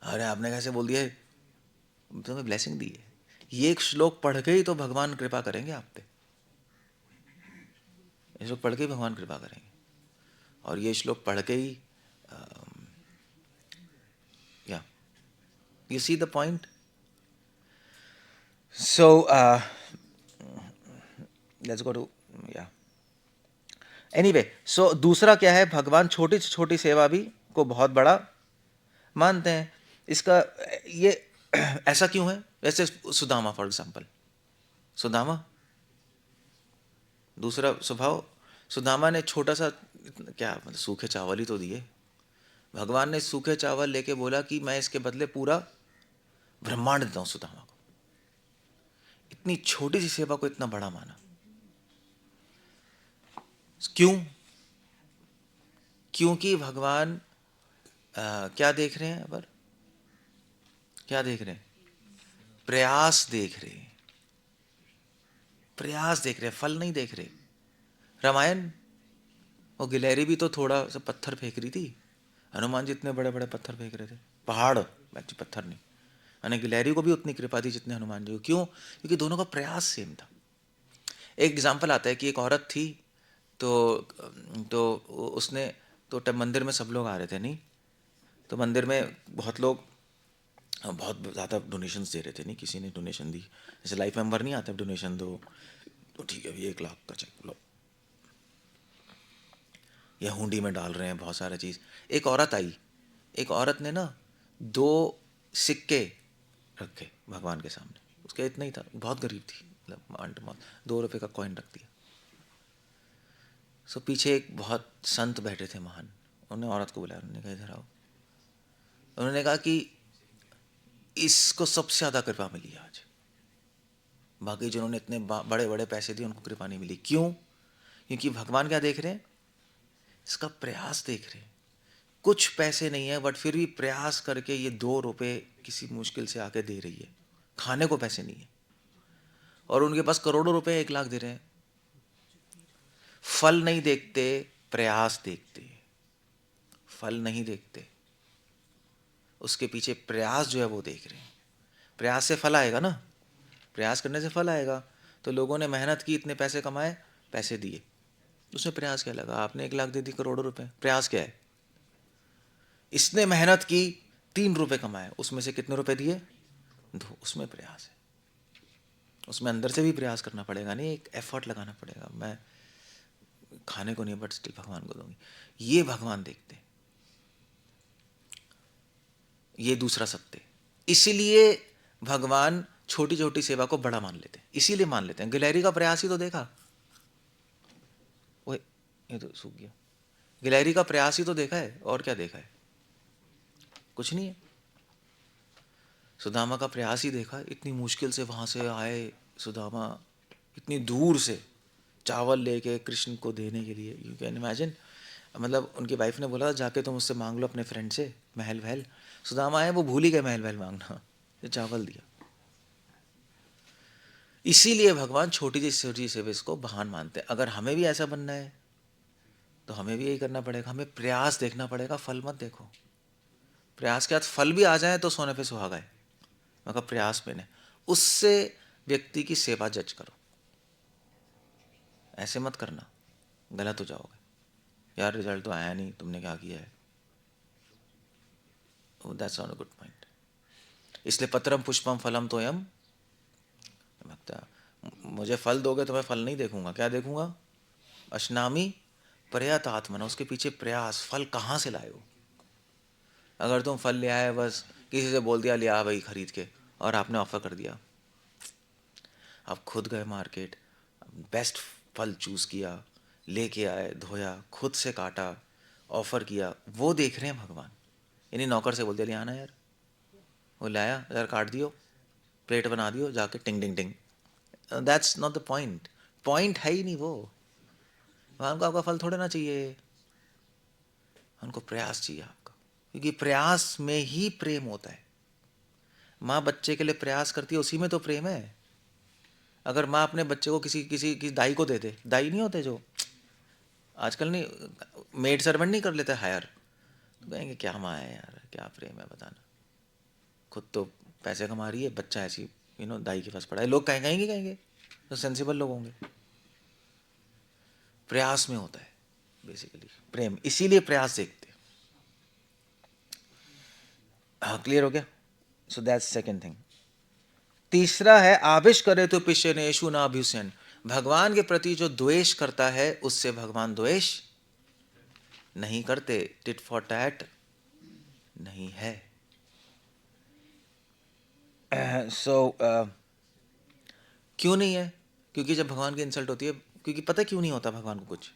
अरे आपने कैसे बोल दिया, तो हमें ब्लेसिंग दी है। ये एक श्लोक पढ़ के ही तो भगवान कृपा करेंगे आप पे, ये श्लोक पढ़ के ही भगवान कृपा करेंगे। और ये श्लोक पढ़ के ही, yeah you see the point. So let's go to, yeah anyway. So दूसरा क्या है, भगवान छोटी से छोटी सेवा भी को बहुत बड़ा मानते हैं। इसका ये ऐसा क्यों है? जैसे सुदामा फॉर एग्जाम्पल, सुदामा दूसरा स्वभाव, सुदामा ने छोटा सा, क्या मतलब सूखे चावल ही तो दिए। भगवान ने सूखे चावल लेके बोला कि मैं इसके बदले पूरा ब्रह्मांड देता हूं सुदामा को। इतनी छोटी सी सेवा को इतना बड़ा माना, क्यों? क्योंकि भगवान क्या देख रहे हैं? पर क्या देख रहे हैं? प्रयास देख रहे हैं, प्रयास देख रहे हैं, फल नहीं देख रहे। रामायण, वो गिलहरी भी तो थोड़ा सा पत्थर फेंक रही थी, हनुमान जी इतने बड़े बड़े पत्थर फेंक रहे थे, पहाड़, एक्चुअली पत्थर नहीं। यानी गिलहरी को भी उतनी कृपा थी जितने हनुमान जी को। क्यों? क्योंकि दोनों का प्रयास सेम था। एक एग्जाम्पल आता है कि एक औरत थी, तो उसने, तो मंदिर में सब लोग आ रहे थे नहीं, तो मंदिर में बहुत लोग बहुत ज़्यादा डोनेशंस दे रहे थे, नहीं किसी ने डोनेशन दी, जैसे लाइफ मेंबर नहीं आता डोनेशन दो, तो ठीक है अभी 1 लाख का चेक लो, या हुंडी में डाल रहे हैं बहुत सारा चीज़। एक औरत आई, एक औरत ने ना 2 सिक्के रखे भगवान के सामने, उसका इतना ही था, बहुत गरीब थी, मतलब 2 रुपये का कॉइन रख दिया। सो पीछे एक बहुत संत बैठे थे महान, उन्होंने औरत को बुलाया, उन्होंने कहा इधर आओ। उन्होंने कहा कि इसको सबसे ज़्यादा कृपा मिली आज, बाकी जिन्होंने इतने बड़े बड़े पैसे दिए उनको कृपा नहीं मिली। क्यों? क्योंकि भगवान क्या देख रहे हैं? इसका प्रयास देख रहे हैं। कुछ पैसे नहीं है बट फिर भी प्रयास करके ये 2 रुपये किसी मुश्किल से आके दे रही है, खाने को पैसे नहीं है, और उनके पास करोड़ों रुपए 1 लाख दे रहे हैं। फल नहीं देखते, प्रयास देखते, फल नहीं देखते। उसके पीछे प्रयास जो है वो देख रहे हैं। प्रयास से फल आएगा ना, प्रयास करने से फल आएगा। तो लोगों ने मेहनत की, इतने पैसे कमाए, पैसे दिए, उसमें प्रयास क्या लगा? आपने 1 लाख दे दी, करोड़ों रुपए, प्रयास क्या है? इसने मेहनत की, 3 रुपए कमाए, उसमें से कितने रुपए दिए? 2, उसमें प्रयास है। उसमें अंदर से भी प्रयास करना पड़ेगा, नहीं, एक एफर्ट लगाना पड़ेगा। मैं खाने को नहीं, बट स्टिल भगवान को दूंगी, ये भगवान देखते हैं। ये दूसरा सत्य। इसीलिए भगवान छोटी छोटी सेवा को बड़ा मान लेते हैं, इसीलिए मान लेते हैं। गिलहरी का प्रयास ही तो देखा, ओए ये तो सूख गया। गिलहरी का प्रयास ही तो देखा है, और क्या देखा है? कुछ नहीं है। सुदामा का प्रयास ही देखा, इतनी मुश्किल से वहां से आए सुदामा, इतनी दूर से चावल लेके कृष्ण को देने के लिए। यू कैन इमेजिन, मतलब उनकी वाइफ ने बोला जाके तुम उससे मांग लो अपने फ्रेंड से महल वहल। सुदामा आए, वो भूल ही गए महल वहल मांगना, ये चावल दिया। इसीलिए भगवान छोटी छोटी सेविस को महान मानते हैं। अगर हमें भी ऐसा बनना है तो हमें भी यही करना पड़ेगा, हमें प्रयास देखना पड़ेगा, फल मत देखो। प्रयास के बाद फल भी आ जाए तो सोने पे सुहागा है, मगर प्रयास में नहीं। उससे व्यक्ति की सेवा जज करो, ऐसे मत करना, गलत हो जाओगे। यार रिजल्ट तो आया नहीं, तुमने क्या किया है? That's not a good point. इसलिए पत्रम पुष्पम फलम तोयम भक्ता, मुझे फल दोगे तो मैं फल नहीं देखूंगा, क्या देखूंगा? अश्नामी प्रयत आत्मना, उसके पीछे प्रयास, फल कहाँ से लाए हो? अगर तुम फल ले आए, बस किसी से बोल दिया ले आ भाई खरीद के, और आपने ऑफर कर दिया, आप खुद गए मार्केट, बेस्ट फल चूज किया, लेके आए, धोया, खुद से काटा, ऑफर किया, वो देख रहे हैं भगवान। यानी नौकर से बोल दिया ले आना यार, वो लाया, यार काट दियो, प्लेट बना दियो, जाके टिंग टिंग टिंग। That's not the point, point है ही नहीं वो। भगवान को आपका फल थोड़े ना चाहिए, उनको प्रयास चाहिए आपका, क्योंकि प्रयास में ही प्रेम होता है। माँ बच्चे के लिए प्रयास करती है, उसी में तो प्रेम है। अगर माँ अपने बच्चे को किसी किसी की दाई को दे दे, दाई नहीं होते जो आजकल, नहीं मेड सर्वेंट नहीं कर लेते हायर, तो कहेंगे क्या माँ है यार, क्या प्रेम है बताना। खुद तो पैसे कमा रही है, बच्चा ऐसी दाई के पास पड़ा है, लोग कहेंगे कहेंगे, तो सेंसिबल लोग होंगे। प्रयास में होता है बेसिकली प्रेम, इसीलिए प्रयास देखते हैं। हाँ, क्लियर हो गया? So that's second thing. तीसरा है आविश करे तो पिशनेशु ना अभ्युसन, भगवान के प्रति जो द्वेष करता है उससे भगवान द्वेष नहीं करते, टिट फॉर टैट नहीं है। क्यों नहीं है? क्योंकि जब भगवान की इंसल्ट होती है, क्योंकि पता क्यों नहीं होता भगवान को कुछ?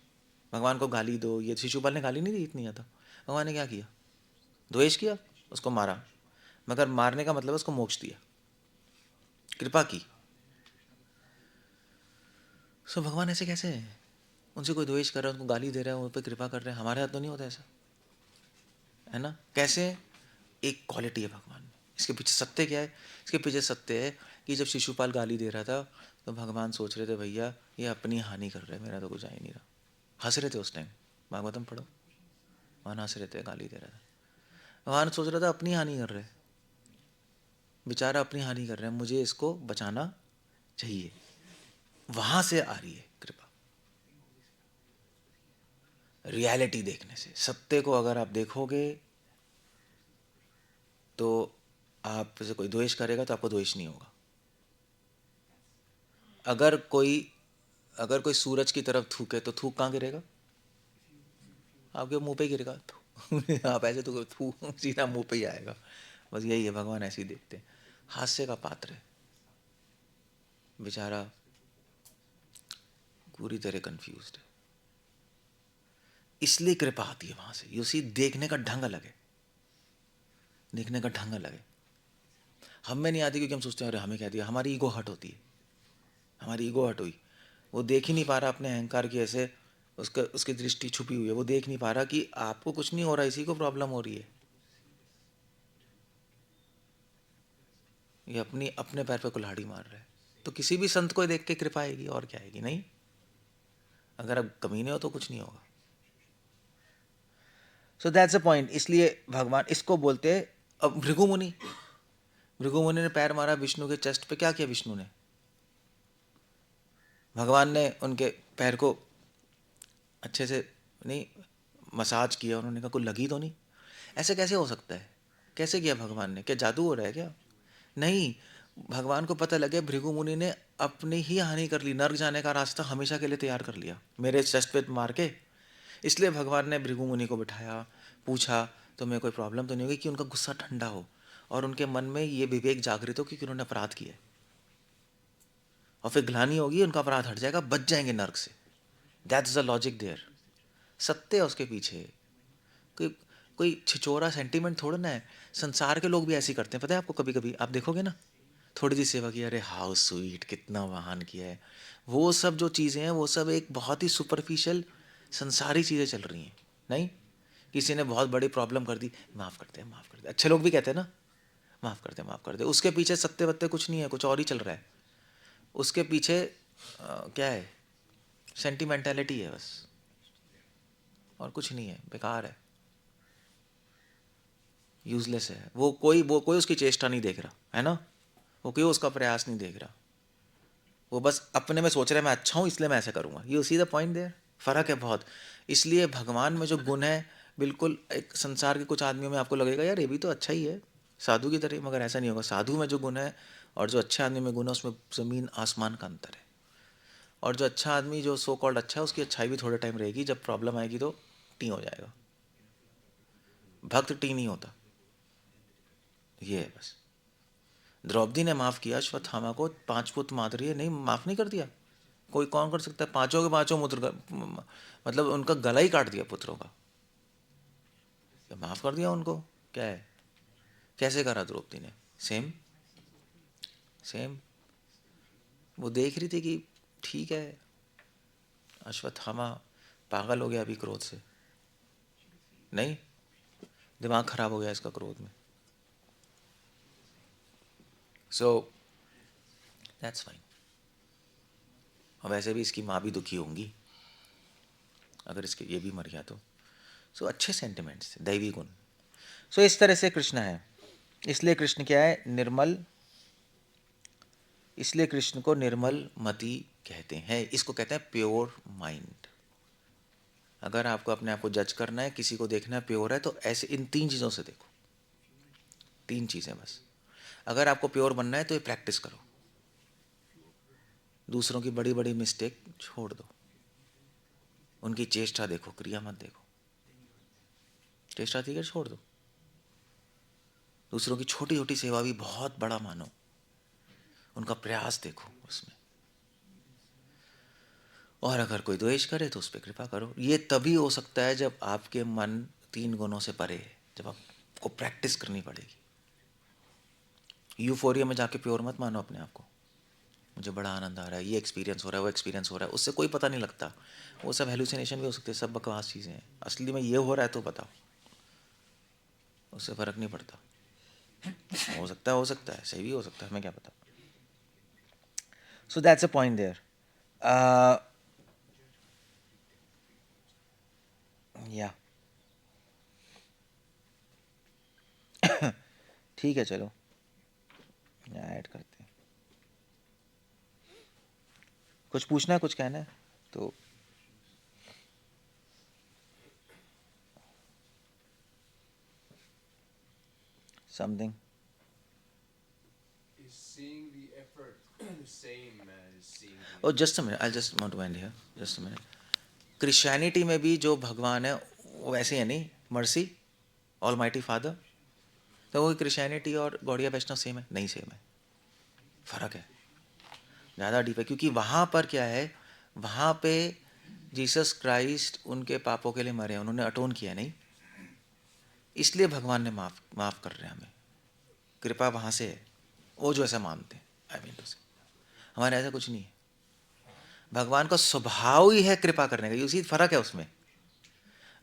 भगवान को गाली दो, ये शिशुपाल ने गाली नहीं दी इतनी ज़्यादा, भगवान ने क्या किया? द्वेष किया, उसको मारा, मगर मारने का मतलब उसको मोक्ष दिया, कृपा की। सो भगवान ऐसे कैसे है? उनसे कोई द्वेष कर रहा है, उनको गाली दे रहा है, उन पर कृपा कर रहे हैं, हमारे हाथ तो नहीं होता ऐसा, है ना? कैसे? एक क्वालिटी है भगवान में। इसके पीछे सत्य क्या है? इसके पीछे सत्य है कि जब शिशुपाल गाली दे रहा था तो भगवान सोच रहे थे भैया ये अपनी हानि कर रहे हैं, मेरा तो कुछ आ ही नहीं रहा। हंस रहे थे उस टाइम, भागवतम पढ़ो, वहाँ हंस रहे थे, गाली दे रहा था। भगवान सोच रहा था अपनी हानि कर रहे, बेचारा अपनी हानि कर रहे हैं, मुझे इसको बचाना चाहिए। वहां से आ रही है कृपा, रियलिटी देखने से। सत्य को अगर आप देखोगे तो आप से कोई द्वेष करेगा तो आपको द्वेष नहीं होगा। अगर कोई सूरज की तरफ थूके तो थूक कहाँ गिरेगा? आपके मुंह पे गिरेगा। आप ऐसे तो थू सीधा मुंह पे ही आएगा। बस यही है, भगवान ऐसे ही देखते हैं। हास्य का पात्र है बेचारा, पूरी तरह कंफ्यूज्ड है, इसलिए कृपा आती है वहां से। यू सी, देखने का ढंग अलग है, देखने का ढंग अलग है। हम में नहीं आती क्योंकि हम सोचते हैं अरे हमें क्या दिया, हमारी ईगो हट होती है, हमारी ईगो हट हुई। वो देख ही नहीं पा रहा अपने अहंकार की, ऐसे उसका उसकी दृष्टि छुपी हुई है, वो देख नहीं पा रहा कि आपको कुछ नहीं हो रहा, इसी को प्रॉब्लम हो रही है। ये अपनी अपने पैर पे कुल्हाड़ी मार रहा है। तो किसी भी संत को देख के कृपा आएगी, और क्या आएगी? नहीं, अगर आप कमीने हो तो कुछ नहीं होगा। सो दैट्स अ पॉइंट। इसलिए भगवान इसको बोलते अब भृगु मुनि ने पैर मारा विष्णु के चेस्ट पे, क्या किया विष्णु ने? भगवान ने उनके पैर को अच्छे से नहीं मसाज किया, उन्होंने कहा कोई लगी तो नहीं। ऐसे कैसे हो सकता है? कैसे किया भगवान ने? क्या जादू हो रहा है क्या? नहीं, भगवान को पता लगे भृगु मुनि ने अपनी ही हानि कर ली, नर्क जाने का रास्ता हमेशा के लिए तैयार कर लिया मेरे चेस्ट पे मार के। इसलिए भगवान ने भृगु मुनि को बिठाया, पूछा तुम्हें कोई प्रॉब्लम तो नहीं होगी, कि उनका गुस्सा ठंडा हो और उनके मन में ये विवेक जागृत हो कि उन्होंने अपराध किया है, और फिर ग्लानि होगी, उनका अपराध हट जाएगा, बच जाएंगे नर्क से। That's the logic there. सत्य है उसके पीछे, कोई कोई छिचोरा सेंटीमेंट थोड़ा ना है। संसार के लोग भी ऐसे ही करते हैं, पता है आपको? कभी कभी आप देखोगे ना, थोड़ी सी सेवा की, अरे हाउ स्वीट, कितना महान किया है, वो सब जो चीज़ें हैं वो सब एक बहुत ही सुपरफिशियल संसारी चीज़ें चल रही हैं। नहीं, किसी ने बहुत बड़ी प्रॉब्लम कर दी, माफ़ करते हैं, माफ़ करते हैं, अच्छे लोग भी कहते हैं ना, माफ़ करते हैं, माफ़ करते हैं, उसके पीछे सत्य वत्य कुछ नहीं है, कुछ और ही चल रहा है उसके पीछे। क्या है? सेंटिमेंटैलिटी है बस, और कुछ नहीं है, बेकार है, यूजलेस है। वो कोई उसकी चेष्टा नहीं देख रहा है ना, वो कोई उसका प्रयास नहीं देख रहा, वो बस अपने में सोच रहा है मैं अच्छा हूँ इसलिए मैं ऐसा करूँगा। You see the point there, फ़र्क है बहुत। इसलिए भगवान में जो गुण है, बिल्कुल एक संसार के कुछ आदमियों में आपको लगेगा यार ये भी तो अच्छा ही है साधु की तरह, मगर ऐसा नहीं होगा। साधु में जो गुण है और जो अच्छे आदमी में गुण है, उसमें ज़मीन आसमान का अंतर है। और जो अच्छा आदमी, जो सो कॉल्ड अच्छा है, उसकी अच्छाई भी थोड़े टाइम रहेगी, जब प्रॉब्लम आएगी तो टी हो जाएगा। भक्त टी नहीं होता, ये है बस। द्रौपदी ने माफ़ किया अश्वत्थामा को, 5 पुत्र मार रही है, नहीं माफ़ नहीं कर दिया। कोई कौन कर सकता है? पांचों के पांचों मतलब उनका गला ही काट दिया पुत्रों का, माफ़ कर दिया उनको। क्या है? कैसे करा द्रौपदी ने? सेम सेम, वो देख रही थी कि ठीक है, अश्वत्थामा पागल हो गया अभी क्रोध से, नहीं, दिमाग खराब हो गया इसका क्रोध में। So that's fine. और वैसे भी इसकी माँ भी दुखी होंगी अगर इसके ये भी मर गया तो। सो अच्छे सेंटिमेंट्स, दैवी गुण। सो इस तरह से कृष्ण है। इसलिए कृष्ण क्या है? निर्मल। इसलिए कृष्ण को निर्मल मति कहते हैं। इसको कहते हैं प्योर माइंड। अगर आपको अपने आप को जज करना है, किसी को देखना है प्योर है, तो ऐसे इन 3 चीज़ों से देखो। 3 चीज़ें बस। अगर आपको प्योर बनना है तो ये प्रैक्टिस करो। दूसरों की बड़ी बड़ी मिस्टेक छोड़ दो, उनकी चेष्टा देखो, क्रिया मत देखो। चेष्टा ठीक है, छोड़ दो। दूसरों की छोटी छोटी सेवा भी बहुत बड़ा मानो, उनका प्रयास देखो उसमें। और अगर कोई द्वेष करे तो उस पर कृपा करो। ये तभी हो सकता है जब आपके मन 3 गुणों से परे है, जब आपको प्रैक्टिस करनी पड़ेगी। यूफोरिया में जाके प्योर मत मानो अपने आप को, मुझे बड़ा आनंद आ रहा है, ये एक्सपीरियंस हो रहा है, वो एक्सपीरियंस हो रहा है, उससे कोई पता नहीं लगता। वो सब हेलुसिनेशन भी हो सकते हैं, सब बकवास चीज़ें हैं। असली में ये हो रहा है तो बताओ, उससे फ़र्क नहीं पड़ता। हो सकता है, सही भी हो सकता है, हमें क्या पता। So that's a point there. या ठीक है, चलो ऐड करते हैं। कुछ पूछना है, कुछ कहना है तो something. Is seeing the effort the same as seeing the और just a minute, I just want to end here, just a minute. Christianity में भी जो भगवान है वो वैसे है नहीं, मर्सी, ऑलमाइटी फादर। तो वो क्रिश्चियनिटी और गौड़िया वैष्णव सेम है? नहीं सेम है, फ़र्क है, ज़्यादा डीप है। क्योंकि वहाँ पर क्या है, वहाँ पे जीसस क्राइस्ट उनके पापों के लिए मरे हैं, उन्होंने अटोन किया नहीं, इसलिए भगवान ने माफ़ कर रहे हैं हमें। कृपा वहाँ से है, वो जो ऐसा मानते हैं, आई मीन टू से। हमारे ऐसा कुछ नहीं है, भगवान का स्वभाव ही है कृपा करने का। उसी फ़र्क है उसमें।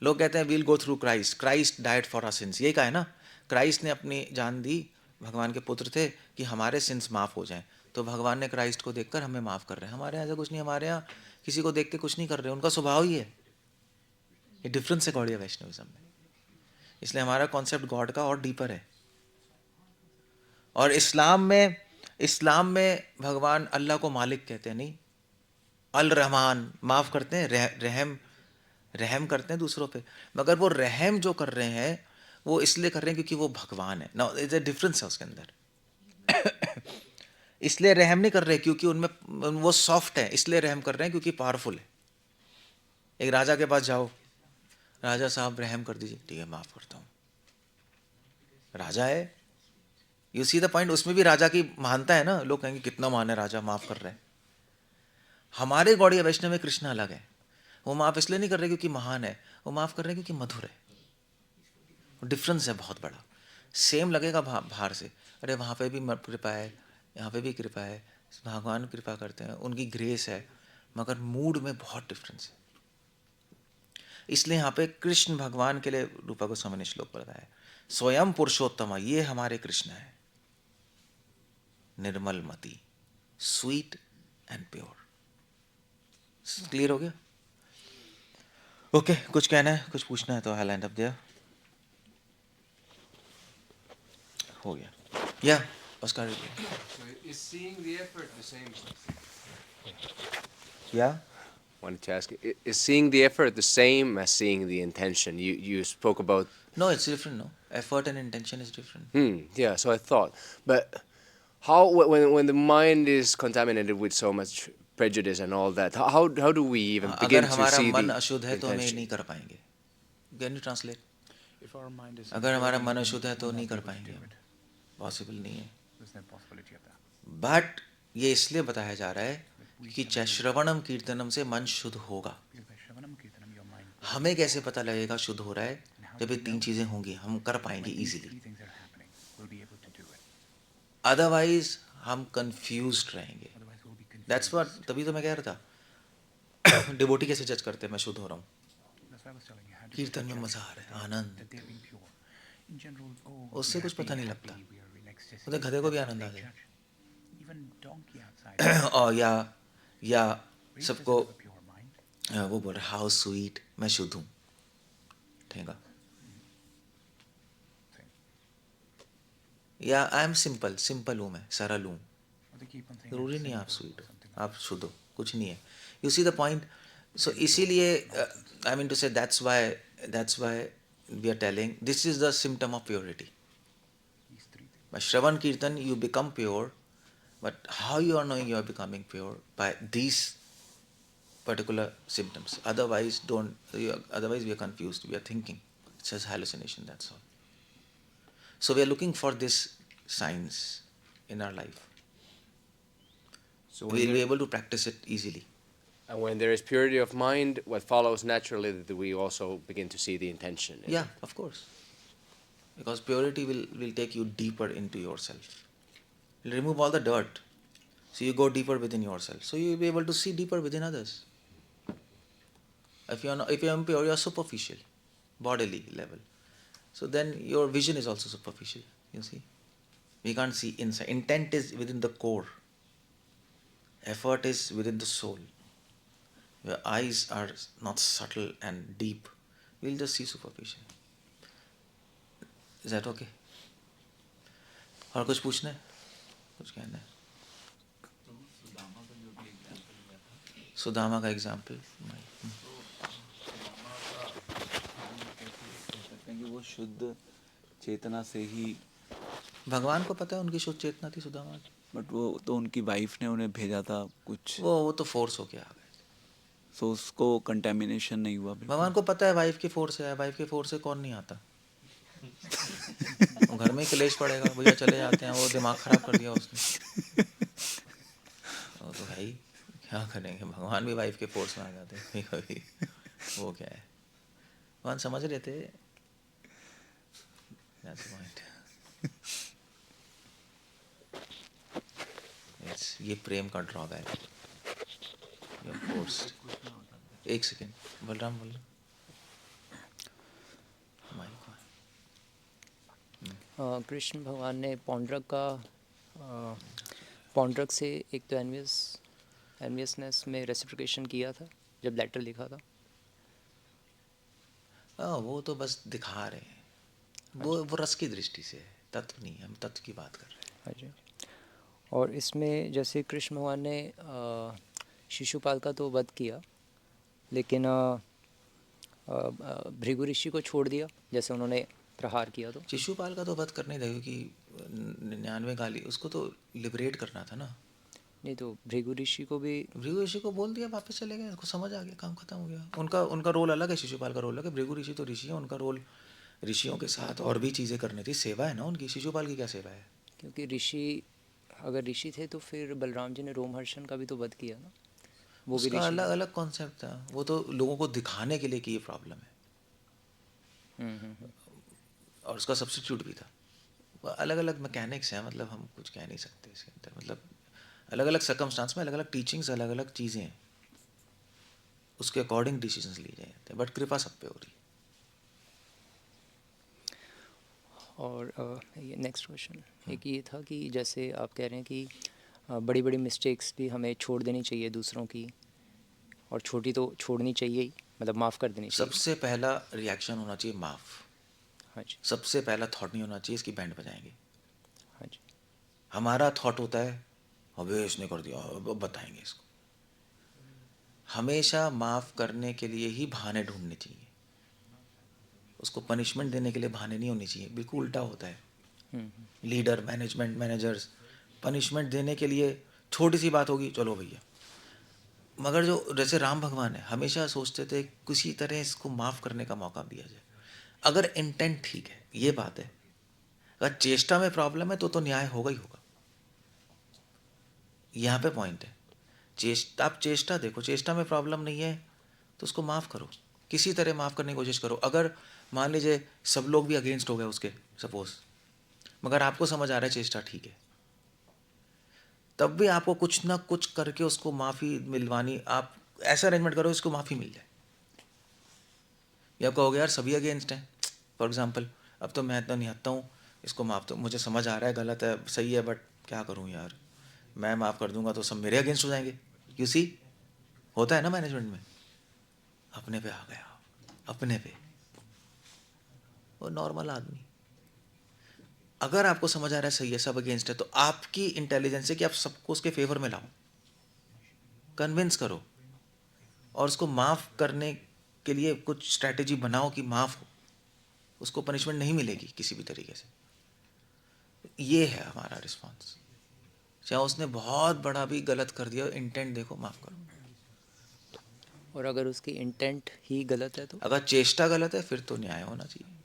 लोग कहते हैं we'll go through Christ, Christ died for our sins, यही कहा है ना, क्राइस्ट ने अपनी जान दी, भगवान के पुत्र थे, कि हमारे सिंस माफ़ हो जाएं। तो भगवान ने क्राइस्ट को देखकर हमें माफ़ कर रहे हैं। हमारे यहाँ ऐसा कुछ नहीं, हमारे यहाँ किसी को देख के कुछ नहीं कर रहे, उनका स्वभाव ही है। ये डिफरेंस है गौड़िया वैष्णविज्म में। इसलिए हमारा कॉन्सेप्ट गॉड का और डीपर है। और इस्लाम में भगवान अल्लाह को मालिक कहते हैं, नहीं, अल रहमान, माफ़ करते हैं, रहम करते हैं दूसरों पे, मगर वो रहम जो कर रहे हैं वो इसलिए कर रहे हैं क्योंकि वो भगवान है ना। इज अ डिफरेंस है उसके अंदर। इसलिए रहम नहीं कर रहे क्योंकि उनमें वो सॉफ्ट है, इसलिए रहम कर रहे हैं क्योंकि पावरफुल है। एक राजा के पास जाओ, राजा साहब रहम कर दीजिए, ठीक है माफ़ करता हूँ, राजा है। यू सी द पॉइंट, उसमें भी राजा की महानता है ना, लोग कहेंगे कितना महान है राजा, माफ़ कर रहे हैं। हमारे गौड़ीय वैष्णव में कृष्ण अलग है, वो माफ़ इसलिए नहीं कर रहे क्योंकि महान है, वो माफ़ कर रहे हैं क्योंकि मधुर है। डिफरेंस है बहुत बड़ा। सेम लगेगा बाहर से, अरे वहाँ पे भी कृपा है, यहाँ पे भी कृपा है, भगवान कृपा करते हैं, उनकी ग्रेस है, मगर मूड में बहुत डिफरेंस है। इसलिए यहाँ पे कृष्ण भगवान के लिए रूपा गोस्वामी ने श्लोक बताया है, स्वयं पुरुषोत्तम, ये हमारे कृष्ण है, निर्मल मति, स्वीट एंड प्योर। क्लियर हो गया? ओके, कुछ कहना है, कुछ पूछना है तो आई लैंड अप देयर। हो गया या Oscar? So is seeing the effort the same? या Wanted to ask, is seeing the effort the same as seeing the intention? You spoke about. No, it's different, no, effort and intention is different. Yeah, so I thought, but how when the mind is contaminated with so much prejudice and all that, how do we even अगर begin to हमारा see मन the अशुद्ध है तो हम ये intention? नहीं कर पाएंगे। Can you translate? If our mind is अगर हमारा impure, मन then अशुद्ध है तो we'll नहीं not be कर able to पाएंगे do हम, it. पॉसिबल नहीं है। There's no possibility of that. But ये इसलिए बताया जा रहा है कि चाहे श्रवणम कीर्तनम से मन शुद्ध होगा। Because by Shravanam Kirtanam, your mind will हमें कैसे पता लगेगा शुद्ध हो रहा है? And how जब do ये we तीन know? चीज़ें होंगी हम कर पाएंगे When these easily, three things are happening, we'll be able to do it. Otherwise हम कंफ्यूज्ड रहेंगे। Otherwise, we'll be that's what, confused. तभी तो मैं कह रहा था डिवोटी कैसे जज करते हैं मैं शुद्ध हो रहा हूँ? That's why I was telling you. How do कीर्तन people में judge मजा आ रहा है, that Anand, that they're being pure? In general, उससे we कुछ are पता being नहीं happy, लगता। we are in ecstasy. उधर गधे को भी That's Anand what uh they जाए। judge. Even donkey outside. और या But he सबको doesn't have a pure mind. वो बोल रहा हाउ स्वीट, मैं शुद्ध हूँ, ठीक है, Same. या आई एम सिंपल हूँ, मैं सरल हूँ। Or they keep on saying जरूरी I'm नहीं आप simple स्वीट or हो, something like आप शुद्ध हो, कुछ नहीं है। You see the point. So इसीलिए I mean to say that's why we are telling this is the symptom of purity. these three things. By Shravan Kirtan, you become pure, but how you are knowing you are becoming pure? By these particular symptoms. Otherwise, otherwise we are confused. We are thinking it's just hallucination. That's all. So we are looking for this signs in our life. So We'll be able to practice it easily. and when there is purity of mind, what follows naturally that we also begin to see the intention. Yeah, of course. Because purity will take you deeper into yourself. It'll remove all the dirt. So you go deeper within yourself. So you'll be able to see deeper within others. If you're impure, you're superficial, bodily level. So then your vision is also superficial. You see, we can't see inside. Intent is within the core. Effort is within the soul. Your eyes are not subtle and deep. We'll just see superficial. Is that okay? और कुछ पूछना है, कुछ कहना है? सुदामा का example कि वो शुद्ध चेतना से ही, भगवान को पता है उनकी शुद्ध चेतना थी सुदामा की। बट वो तो उनकी वाइफ ने उन्हें भेजा था कुछ, वो तो फोर्स होके आ गए। सो उसको कंटेमिनेशन नहीं हुआ बिल्कुल। भगवान को पता है वाइफ की फोर्स है, वाइफ की फोर्स से कौन नहीं आता। घर में ही क्लेश पड़ेगा, भैया चले जाते हैं, वो दिमाग खराब कर दिया उसने। वो तो है ही, क्या करेंगे, भगवान भी वाइफ के फोर्स में आ जाते हैं कभी। वो क्या है, भगवान समझ रहे थे। That's the point. ये प्रेम का ड्रॉबैक है। You're forced. एक सेकेंड, बलराम बोल। कृष्ण भगवान ने पौंड्रक से एक तो एनवियसनेस में रेसिप्रोकेशन किया था जब लेटर लिखा था। वो तो बस दिखा रहे हैं, वो रस की दृष्टि से है, तत्व नहीं, हम तत्व की बात कर रहे हैं। हाँ जी। और इसमें जैसे कृष्ण भगवान ने शिशुपाल का तो वध किया, लेकिन भृगु ऋषि को छोड़ दिया जैसे उन्होंने प्रहार किया तो। शिशुपाल का तो वध करने देगा, क्योंकि 99 गाली उसको तो लिबरेट करना था ना। नहीं तो भृगु ऋषि को भी भृगु ऋषि को बोल दिया, वापस चले गए, उसको समझ आ गया, काम खत्म हो गया। उनका उनका रोल अलग है, शिशुपाल का रोल अलग है। भृगु ऋषि तो ऋषि है, उनका रोल ऋषियों के साथ और भी चीज़ें करनी थी, सेवा है ना उनकी। शिशुपाल की क्या सेवा है? क्योंकि ऋषि अगर ऋषि थे तो फिर बलराम जी ने रोमहर्षण का भी तो वध किया ना, वो भी उसका ऋषि अलग थे। अलग कॉन्सेप्ट था, वो तो लोगों को दिखाने के लिए कि ये प्रॉब्लम है, हम्म। और उसका सब्स्टिट्यूट भी था। अलग अलग मैकेनिक्स हैं, मतलब हम कुछ कह नहीं सकते इसके अंदर। मतलब अलग अलग सर्कमस्टांस में अलग अलग टीचिंग्स, अलग अलग चीज़ें हैं, उसके अकॉर्डिंग डिसीजंस लिए जाते हैं, बट कृपा सब पे हो रही है। और ये नेक्स्ट क्वेश्चन एक ये था कि जैसे आप कह रहे हैं कि बड़ी बड़ी मिस्टेक्स भी हमें छोड़ देनी चाहिए दूसरों की, और छोटी तो छोड़नी चाहिए ही, मतलब माफ़ कर देनी चाहिए। सबसे पहला रिएक्शन होना चाहिए माफ़। हाँ जी। सबसे पहला थॉट नहीं होना चाहिए इसकी बैंड बजाएंगे। हाँ जी। हमारा थॉट होता है अबे इसने कर दिया, अब बताएंगे इसको। हमेशा माफ़ करने के लिए ही बहाने ढूंढने चाहिए, उसको पनिशमेंट देने के लिए बहाने नहीं होने चाहिए। बिल्कुल उल्टा होता है। लीडर, मैनेजर्स पनिशमेंट देने के लिए छोटी सी बात होगी, चलो भैया। मगर जो जैसे राम भगवान है, हमेशा सोचते थे किसी तरह इसको माफ़ करने का मौका दिया जाए, अगर इंटेंट ठीक है, ये बात है। अगर चेष्टा में प्रॉब्लम है तो न्याय होगा ही होगा। यहाँ पे पॉइंट है। आप चेष्टा देखो, चेष्टा में प्रॉब्लम नहीं है तो उसको माफ़ करो, किसी तरह माफ़ करने की कोशिश करो। अगर मान लीजिए सब लोग भी अगेंस्ट हो गए उसके, सपोज, मगर आपको समझ आ रहा है चेष्टा ठीक है, तब भी आपको कुछ ना कुछ करके उसको माफ़ी मिलवानी। आप ऐसा अरेंजमेंट करो इसको माफ़ी मिल जाए। या कहोगे यार सभी अगेंस्ट हैं, फॉर एग्जांपल, अब तो मैं इतना निहत्ता हूँ, इसको माफ़, तो मुझे समझ आ रहा है गलत है सही है, बट क्या करूँ यार, मैं माफ़ कर दूंगा तो सब मेरे अगेंस्ट हो जाएंगे। यू सी, होता है ना मैनेजमेंट में। अपने पे आ गया, अपने पे, वो नॉर्मल आदमी। अगर आपको समझ आ रहा है सही है सब अगेंस्ट है, तो आपकी इंटेलिजेंस है कि आप सबको उसके फेवर में लाओ, कन्विंस करो, और उसको माफ़ करने के लिए कुछ स्ट्रैटेजी बनाओ कि माफ़ हो, उसको पनिशमेंट नहीं मिलेगी किसी भी तरीके से। ये है हमारा रिस्पॉन्स। चाहे उसने बहुत बड़ा भी गलत कर दिया, इंटेंट देखो, माफ़ करो। और अगर उसकी इंटेंट ही गलत है तो, अगर चेष्टा गलत है फिर तो न्याय होना चाहिए।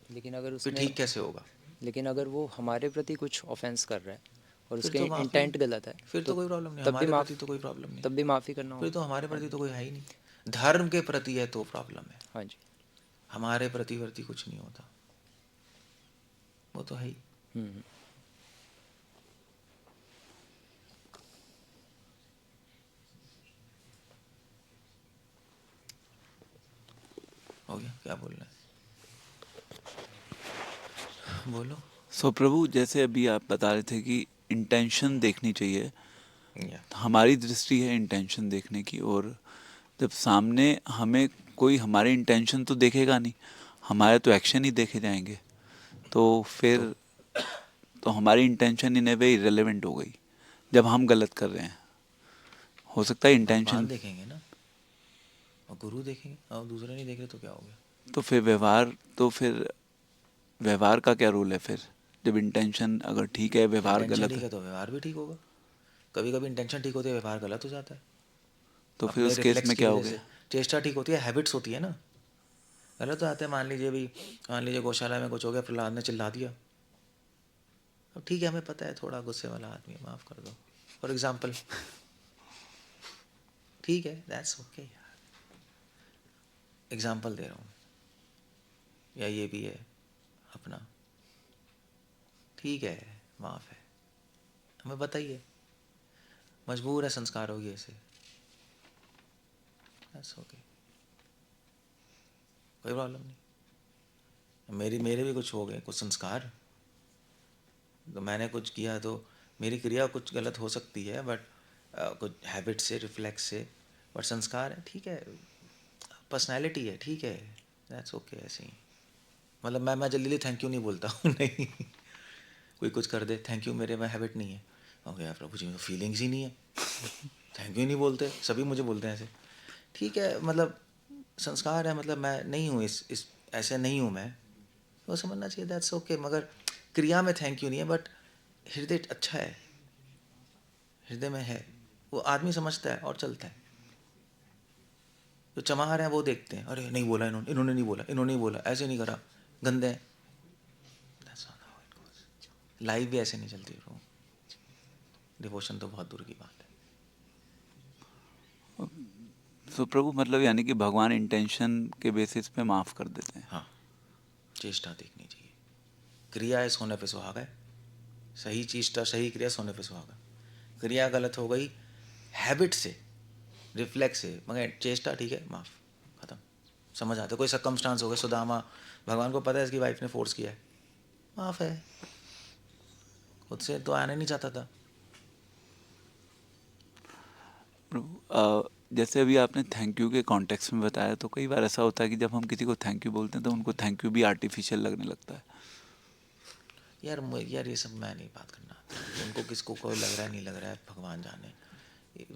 लेकिन अगर फिर उसने ठीक कैसे होगा? लेकिन अगर वो हमारे प्रति कुछ ऑफेंस कर रहा है और फिर उसके तो माफ़ी, इंटेंट गलत है, फिर तो कोई प्रॉब्लम नहीं, तब भी हमारे प्रति तो कोई प्रॉब्लम नहीं। तब भी माफ़ी करना फिर होगा। तो हमारे प्रति तो कोई है ही नहीं। धर्म के प्रति है तो प्रॉब्लम है, हाँ जी। हमारे प्रति कुछ नहीं होता, वो तो है ही। हम्म। हो गया, क्या बोलना है बोलो। सो प्रभु, जैसे अभी आप बता रहे थे कि इंटेंशन देखनी चाहिए, या हमारी दृष्टि है इंटेंशन देखने की, और जब सामने हमें कोई हमारे इंटेंशन तो देखेगा नहीं, हमारे तो एक्शन ही देखे जाएंगे, तो फिर तो हमारी इंटेंशन इन ए वे इरेलीवेंट हो गई जब हम गलत कर रहे हैं। हो सकता है भगवान इंटेंशन, देखेंगे ना, और गुरु देखेंगे, और दूसरे नहीं देख रहे तो क्या हो गया? तो फिर व्यवहार का क्या रोल है फिर, जब इंटेंशन अगर ठीक है व्यवहार इंटेंशन गलत ठीक है, है तो व्यवहार भी ठीक होगा। कभी कभी इंटेंशन ठीक होती है, व्यवहार गलत हो जाता है, तो फिर अपने उस केस रिफ्लेक्स में की क्या हो वजह गया? से। चेष्टा ठीक होती है, हैबिट्स होती है ना, गलत हो जाते हैं। मान लीजिए गौशाला में कुछ हो गया, प्रहलाद ने चिल्ला दिया, अब ठीक है हमें पता है थोड़ा गुस्से वाला आदमी है, माफ़ कर दो, फॉर एग्जाम्पल, ठीक है, दैट्स ओके यार, एग्जाम्पल दे रहा हूँ। या ये भी है अपना, ठीक है, माफ़ है, हमें बताइए, मजबूर है, संस्कार होगी ऐसे, दैट्स ओके, कोई प्रॉब्लम नहीं। मेरे भी कुछ हो गए, कुछ संस्कार, तो मैंने कुछ किया तो मेरी क्रिया कुछ गलत हो सकती है, बट कुछ हैबिट से, रिफ्लेक्स से, बट संस्कार है, ठीक है, पर्सनैलिटी है, ठीक है, दैट्स ओके। ऐसे ही मतलब मैं जल्दी थैंक यू नहीं बोलता हूँ नहीं, कोई कुछ कर दे, थैंक यू मेरे में हैबिट नहीं है। ओके यार प्रभु जी में फीलिंग्स ही नहीं है, थैंक यू नहीं बोलते, सभी मुझे बोलते हैं ऐसे। ठीक है, मतलब संस्कार है, मतलब मैं नहीं हूँ इस ऐसे नहीं हूँ मैं, वो समझना चाहिए, दैट्स ओके। मगर क्रिया में थैंक यू नहीं है, बट हृदय अच्छा है, हृदय में है, वो आदमी समझता है और चलता है। जो चमार हैं वो देखते हैं, अरे नहीं बोला इन्होंने, इन्होंने नहीं बोला, इन्होंने नहीं बोला, ऐसे नहीं करा, गंदे हैं। लाइफ भी ऐसे नहीं चलती ब्रो, डिवोशन तो बहुत दूर की बात है। तो प्रभु मतलब यानी कि भगवान इंटेंशन के बेसिस पे माफ़ कर देते हैं। हाँ, चेष्टा देखनी चाहिए, क्रिया है सोने पे सुहागा है, सही चेष्टा सही क्रिया सोने पे सुहागा। क्रिया गलत हो गई हैबिट से, रिफ्लेक्स से, मगर चेष्टा ठीक है, माफ़, खत्म। समझ आता, कोई सर्कमस्टांस हो गया, सुदामा, भगवान को पता है इसकी वाइफ ने फोर्स किया है, माफ़ है, खुद से तो आने नहीं चाहता था। प्रभु जैसे अभी आपने थैंक यू के कॉन्टेक्स्ट में बताया, तो कई बार ऐसा होता है कि जब हम किसी को थैंक यू बोलते हैं तो उनको थैंक यू भी आर्टिफिशियल लगने लगता है। यार ये सब मैं नहीं बात करना, उनको किसको कोई लग रहा है नहीं लग रहा है, भगवान जाने।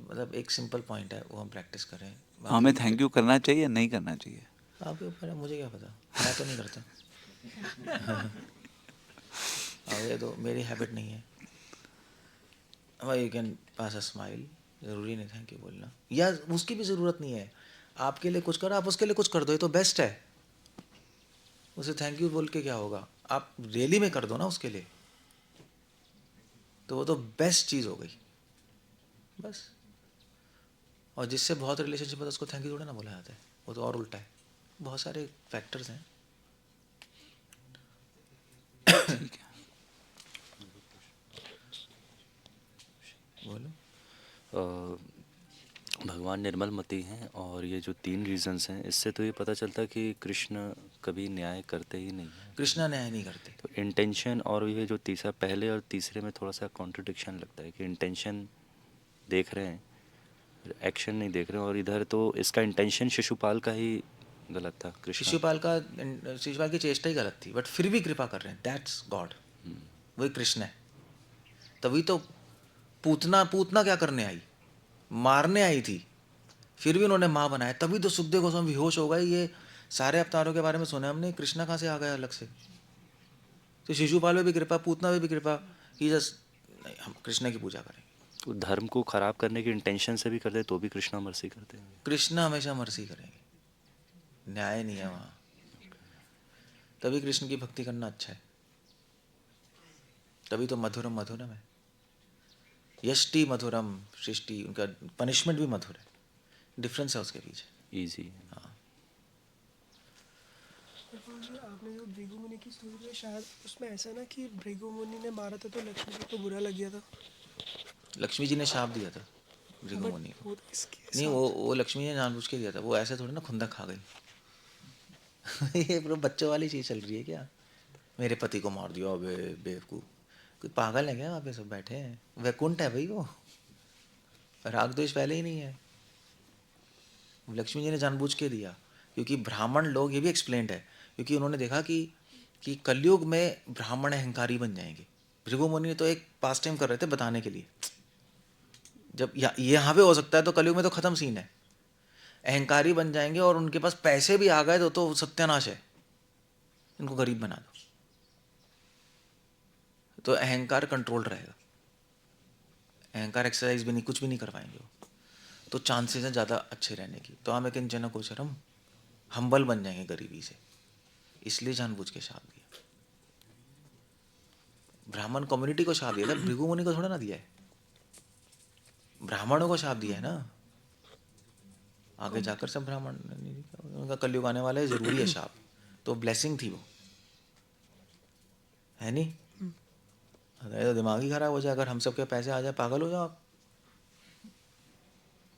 मतलब एक सिंपल पॉइंट है, वो हम प्रैक्टिस करें। हमें थैंक यू करना चाहिए या नहीं करना चाहिए? आपके ऊपर है, मुझे क्या पता, मैं तो नहीं करता। और ये तो मेरी हैबिट नहीं है। भाई you can pass a smile, ज़रूरी नहीं थैंक यू बोलना, या उसकी भी ज़रूरत नहीं है। आपके लिए कुछ करो, आप उसके लिए कुछ कर दो, ये तो बेस्ट है। उसे थैंक यू बोल के क्या होगा, आप रियली में कर दो ना उसके लिए, तो वो तो बेस्ट चीज़ हो गई बस। और जिससे बहुत रिलेशनशिप है उसको थैंक यू थोड़ा ना बोला जाता है, वो तो और उल्टा है। बहुत सारे फैक्टर्स हैं। ठीक है। बोलो। भगवान निर्मलमती हैं, और ये जो 3 रीजंस हैं, इससे तो ये पता चलता है कि कृष्ण कभी न्याय करते ही नहीं हैं। कृष्णा न्याय नहीं करते। तो इंटेंशन और ये जो तीसरा, पहले और तीसरे में थोड़ा सा कॉन्ट्रडिक्शन लगता है कि इंटेंशन देख रहे हैं, एक्शन नहीं देख रहे हैं, और इधर तो इसका इंटेंशन शिशुपाल का ही गलत था। कृष्ण शिशुपाल की चेष्टा ही गलत थी, बट फिर भी कृपा कर रहे हैं, दैट्स गॉड, वही कृष्ण है। तभी तो पूतना क्या करने आई, मारने आई थी, फिर भी उन्होंने माँ बनाया। तभी तो सुखदेव गोस्वामी बेहोश हो गए। ये सारे अवतारों के बारे में सुने हमने, कृष्णा कहाँ से आ गया अलग से। तो शिशुपाल में भी कृपा, पूतना में भी कृपा, कि जस्ट नहीं, हम कृष्ण की पूजा करेंगे। तो धर्म को खराब करने की इंटेंशन से भी करते तो भी कृष्णा मर्सी करते हैं। कृष्ण हमेशा मर्सी करेंगे, न्याय नहीं है वहाँ। तभी कृष्ण की भक्ति करना अच्छा है, तभी तो मधुरम मधुरम है। यष्टि मधुरम सृष्टि, उनका पनिशमेंट भी मधुर है, डिफरेंस है उसके पीछे। ईजी। हाँ, आपने जो भृगु मुनि की स्टोरी में, शायद उसमें ऐसा ना कि भृगु मुनि ने मारा था तो लक्ष्मी जी को बुरा लग गया था। लक्ष्मी जी ने शाप दिया था भृगु मुनि को। वो तो इसके नहीं, साथ- वो लक्ष्मी ने जानबूझ के दिया था, वो ऐसे थोड़ी ना खुंदक खा गई। ये ब्रो बच्चों वाली चीज़ चल रही है क्या, मेरे पति को मार दिया, बेवकूफ़, कोई पागल है क्या वहाँ पे सब बैठे हैं? वैकुंठ है भाई वो, राग द्वेष पहले ही नहीं है। लक्ष्मी जी ने जानबूझ के दिया, क्योंकि ब्राह्मण लोग, ये भी एक्सप्लेन्ड है, क्योंकि उन्होंने देखा कि कलयुग में ब्राह्मण अहंकारी बन जाएंगे। भृगु मुनि तो एक पास टाइम कर रहे थे बताने के लिए, जब यहाँ पे हो सकता है तो कलयुग में तो ख़त्म सीन है। अहंकारी बन जाएंगे और उनके पास पैसे भी आ गए तो सत्यानाश है, इनको गरीब बना दो, तो अहंकार कंट्रोल रहेगा। अहंकार एक्सरसाइज भी नहीं, कुछ भी नहीं करवाएंगे वो, तो चांसेस हैं ज़्यादा अच्छे रहने की। तो हमें किंचन गोचरम, हम्बल बन जाएंगे गरीबी से, इसलिए जानबूझ के शाप दिया। ब्राह्मण कम्युनिटी को शाप दिया था, भृगु मुनि को थोड़ा ना दिया है, ब्राह्मणों को शाप दिया है ना। आगे जाकर सब ब्राह्मण, उनका कलयुग आने वाला है, जरूरी है शाप, तो ब्लेसिंग थी वो, है नहीं? अरे तो दिमाग ही खराब हो जाए, अगर हम सब के पैसे आ जाए, पागल हो जाओ आप।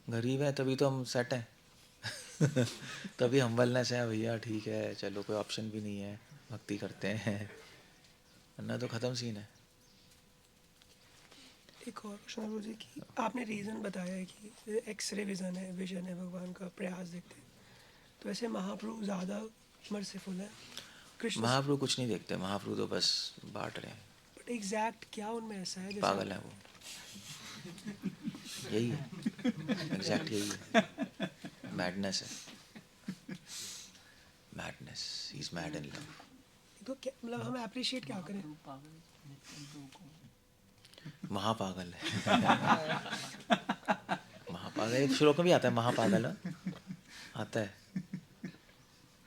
गरीब हैं तभी तो हम सेट हैं। तभी हम्बलनेस है भैया, ठीक है चलो, कोई ऑप्शन भी नहीं है, भक्ति करते हैं, वरना तो ख़त्म सीन है। एक और क्वेश्चन मुझे कि आपने रीज़न बताया है कि एक्सरे विजन है भगवान का, प्रयास देखते हैं, तो ऐसे महाप्रभु ज़्यादा मर्सीफुल है कृष्ण। महाप्रभु कुछ नहीं देखते, महाप्रभु तो बस बांट रहे हैं। बट एग्जैक्ट क्या उनमें ऐसा है जैसे पागल है वो, यही है, एग्जैक्ट यही है, मैडनेस है, madness, he is mad in love. तो क्या मतलब हम अप्रिशिएट क्या करें? महापागल है। महापागल एक श्लोक में भी आता है, महापागल आता है,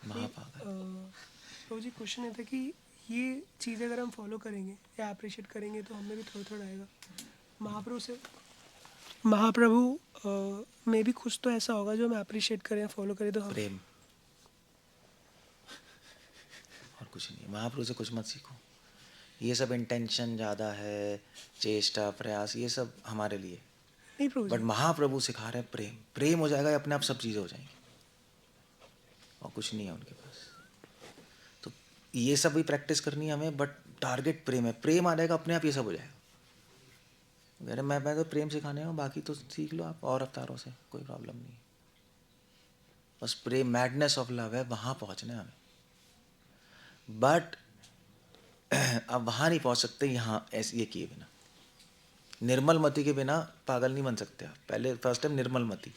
महापागल। तो जी क्वेश्चन ये था कि ये चीज़ अगर हम फॉलो करेंगे या अप्रिशिएट करेंगे तो हमें भी थोड़ा थोड़ा आएगा। महाप्रभु में भी कुछ तो ऐसा होगा जो हम अप्रिशिएट करें फॉलो करें तो हम प्रेम और कुछ नहीं। महाप्रभु से कुछ मत सीखो, ये सब इंटेंशन ज़्यादा है, चेष्टा प्रयास, ये सब हमारे लिए, नहीं प्रभु बट जी। महाप्रभु सिखा रहे हैं प्रेम। प्रेम हो जाएगा, अपने आप सब चीज़ें हो जाएंगी, और कुछ नहीं है उनके पास। तो ये सब भी प्रैक्टिस करनी है हमें, बट टारगेट प्रेम है। प्रेम आ जाएगा अपने आप, ये सब हो जाएगा। अरे मैं तो प्रेम सिखाने हूँ, बाकी तो सीख लो आप और अवतारों से, कोई प्रॉब्लम नहीं। बस प्रेम, मैडनेस ऑफ लव है, वहाँ पहुँचना है हमें। बट अब वहाँ नहीं पहुँच सकते यहाँ ऐसे ये किए बिना। निर्मल मति के बिना पागल नहीं बन सकते आप। पहले फर्स्ट स्टेप निर्मल मति,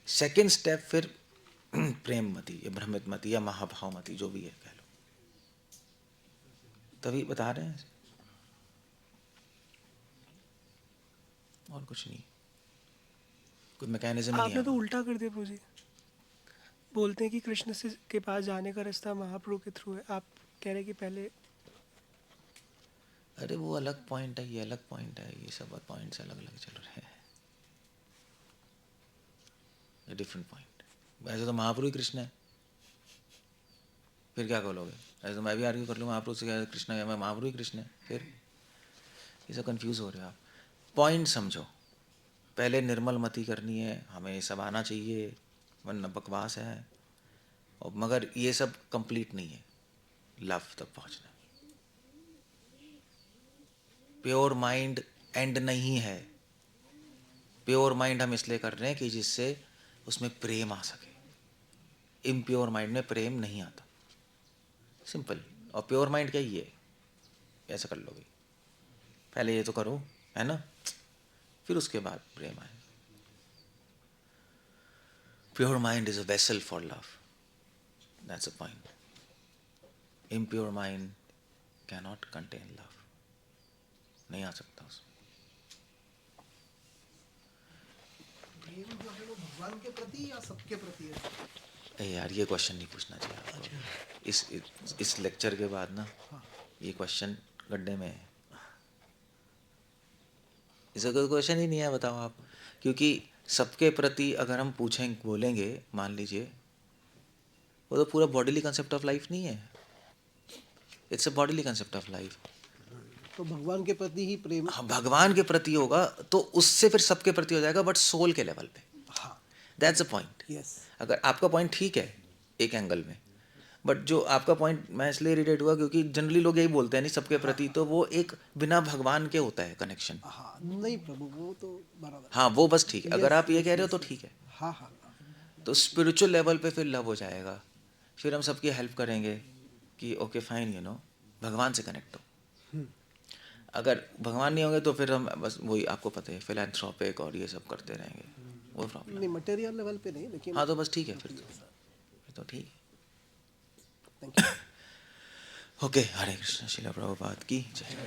सेकंड स्टेप फिर प्रेम मति या भ्रमित मति या महाभाव मति, जो भी है कह लो। तभी बता रहे हैं, और कुछ नहीं, कोई मैकेनिज्म नहीं आपने तो है। उल्टा कर दिया प्रभु जी। बोलते हैं कि कृष्ण से के पास जाने का रास्ता महाप्रभु के थ्रू है, आप कह रहे हैं कि पहले। अरे वो अलग पॉइंट है, ये अलग पॉइंट है, ये सब पॉइंट्स अलग अलग चल रहे हैं, ये डिफरेंट पॉइंट। वैसे तो महाप्रभु ही कृष्ण है, फिर क्या बोलोगे? ऐसे तो मैं भी आर्ग्यू कर लूँ महाप्रभु से, क्या कृष्ण है, मैं महाप्रभु ही कृष्ण है, फिर ये सब कंफ्यूज हो रहे हो आप। पॉइंट समझो, पहले निर्मल मति करनी है, हमें ये सब आना चाहिए, वरना बकवास है। और मगर ये सब कंप्लीट नहीं है, लव तक पहुँचना। प्योर माइंड एंड नहीं है। प्योर माइंड हम इसलिए कर रहे हैं कि जिससे उसमें प्रेम आ सके। इम्प्योर माइंड में प्रेम नहीं आता, सिंपल। और प्योर माइंड क्या ही है, ऐसा कर लो भाई, पहले ये तो करो, है ना, फिर उसके बाद प्रेम आए। Pure mind is a vessel for love, that's a point. Impure mind can not contain love, नहीं आ सकता उसमें। प्रेम जो है वो भगवान के प्रति या सबके प्रति है? ए यार, ये क्वेश्चन नहीं पूछना चाहिए आपको। इस लेक्चर के बाद ना ये क्वेश्चन गड्ढे में है, इसका कोई क्वेश्चन ही नहीं है, बताओ आप। क्योंकि सबके प्रति अगर हम पूछें, बोलेंगे, मान लीजिए, वो तो पूरा बॉडीली कंसेप्ट ऑफ लाइफ नहीं है, it's a bodily concept of life. तो भगवान के प्रति ही प्रेम। हाँ, भगवान के प्रति होगा तो उससे फिर सबके प्रति हो जाएगा, बट सोल के लेवल पे। हाँ, दैट्स अ पॉइंट। यस। अगर आपका पॉइंट ठीक है एक एंगल में, बट जो आपका पॉइंट, मैं इसलिए इरिटेट हुआ क्योंकि जनरली लोग यही बोलते हैं नहीं सबके प्रति, तो वो एक बिना भगवान के होता है कनेक्शन। हाँ, नहीं प्रभु, वो तो बराबर। हाँ, वो बस ठीक है, अगर Yes, आप ये yes, कह रहे हो yes, तो yes. ठीक है। हाँ हाँ। तो स्पिरिचुअल लेवल पे फिर लव हो जाएगा, फिर हम सबकी हेल्प करेंगे कि ओके फाइन, यू नो, भगवान से कनेक्ट हो। अगर भगवान नहीं होंगे तो फिर हम बस वही, आपको पता है, फिलैंथ्रोपिक और ये सब करते रहेंगे, वो प्रॉब्लम। नहीं, मटेरियल लेवल पे नहीं, लेकिन हाँ, तो बस ठीक है, फिर तो ठीक है। Thank you. ओके, हरे कृष्ण, श्रील प्रभुपाद की जय।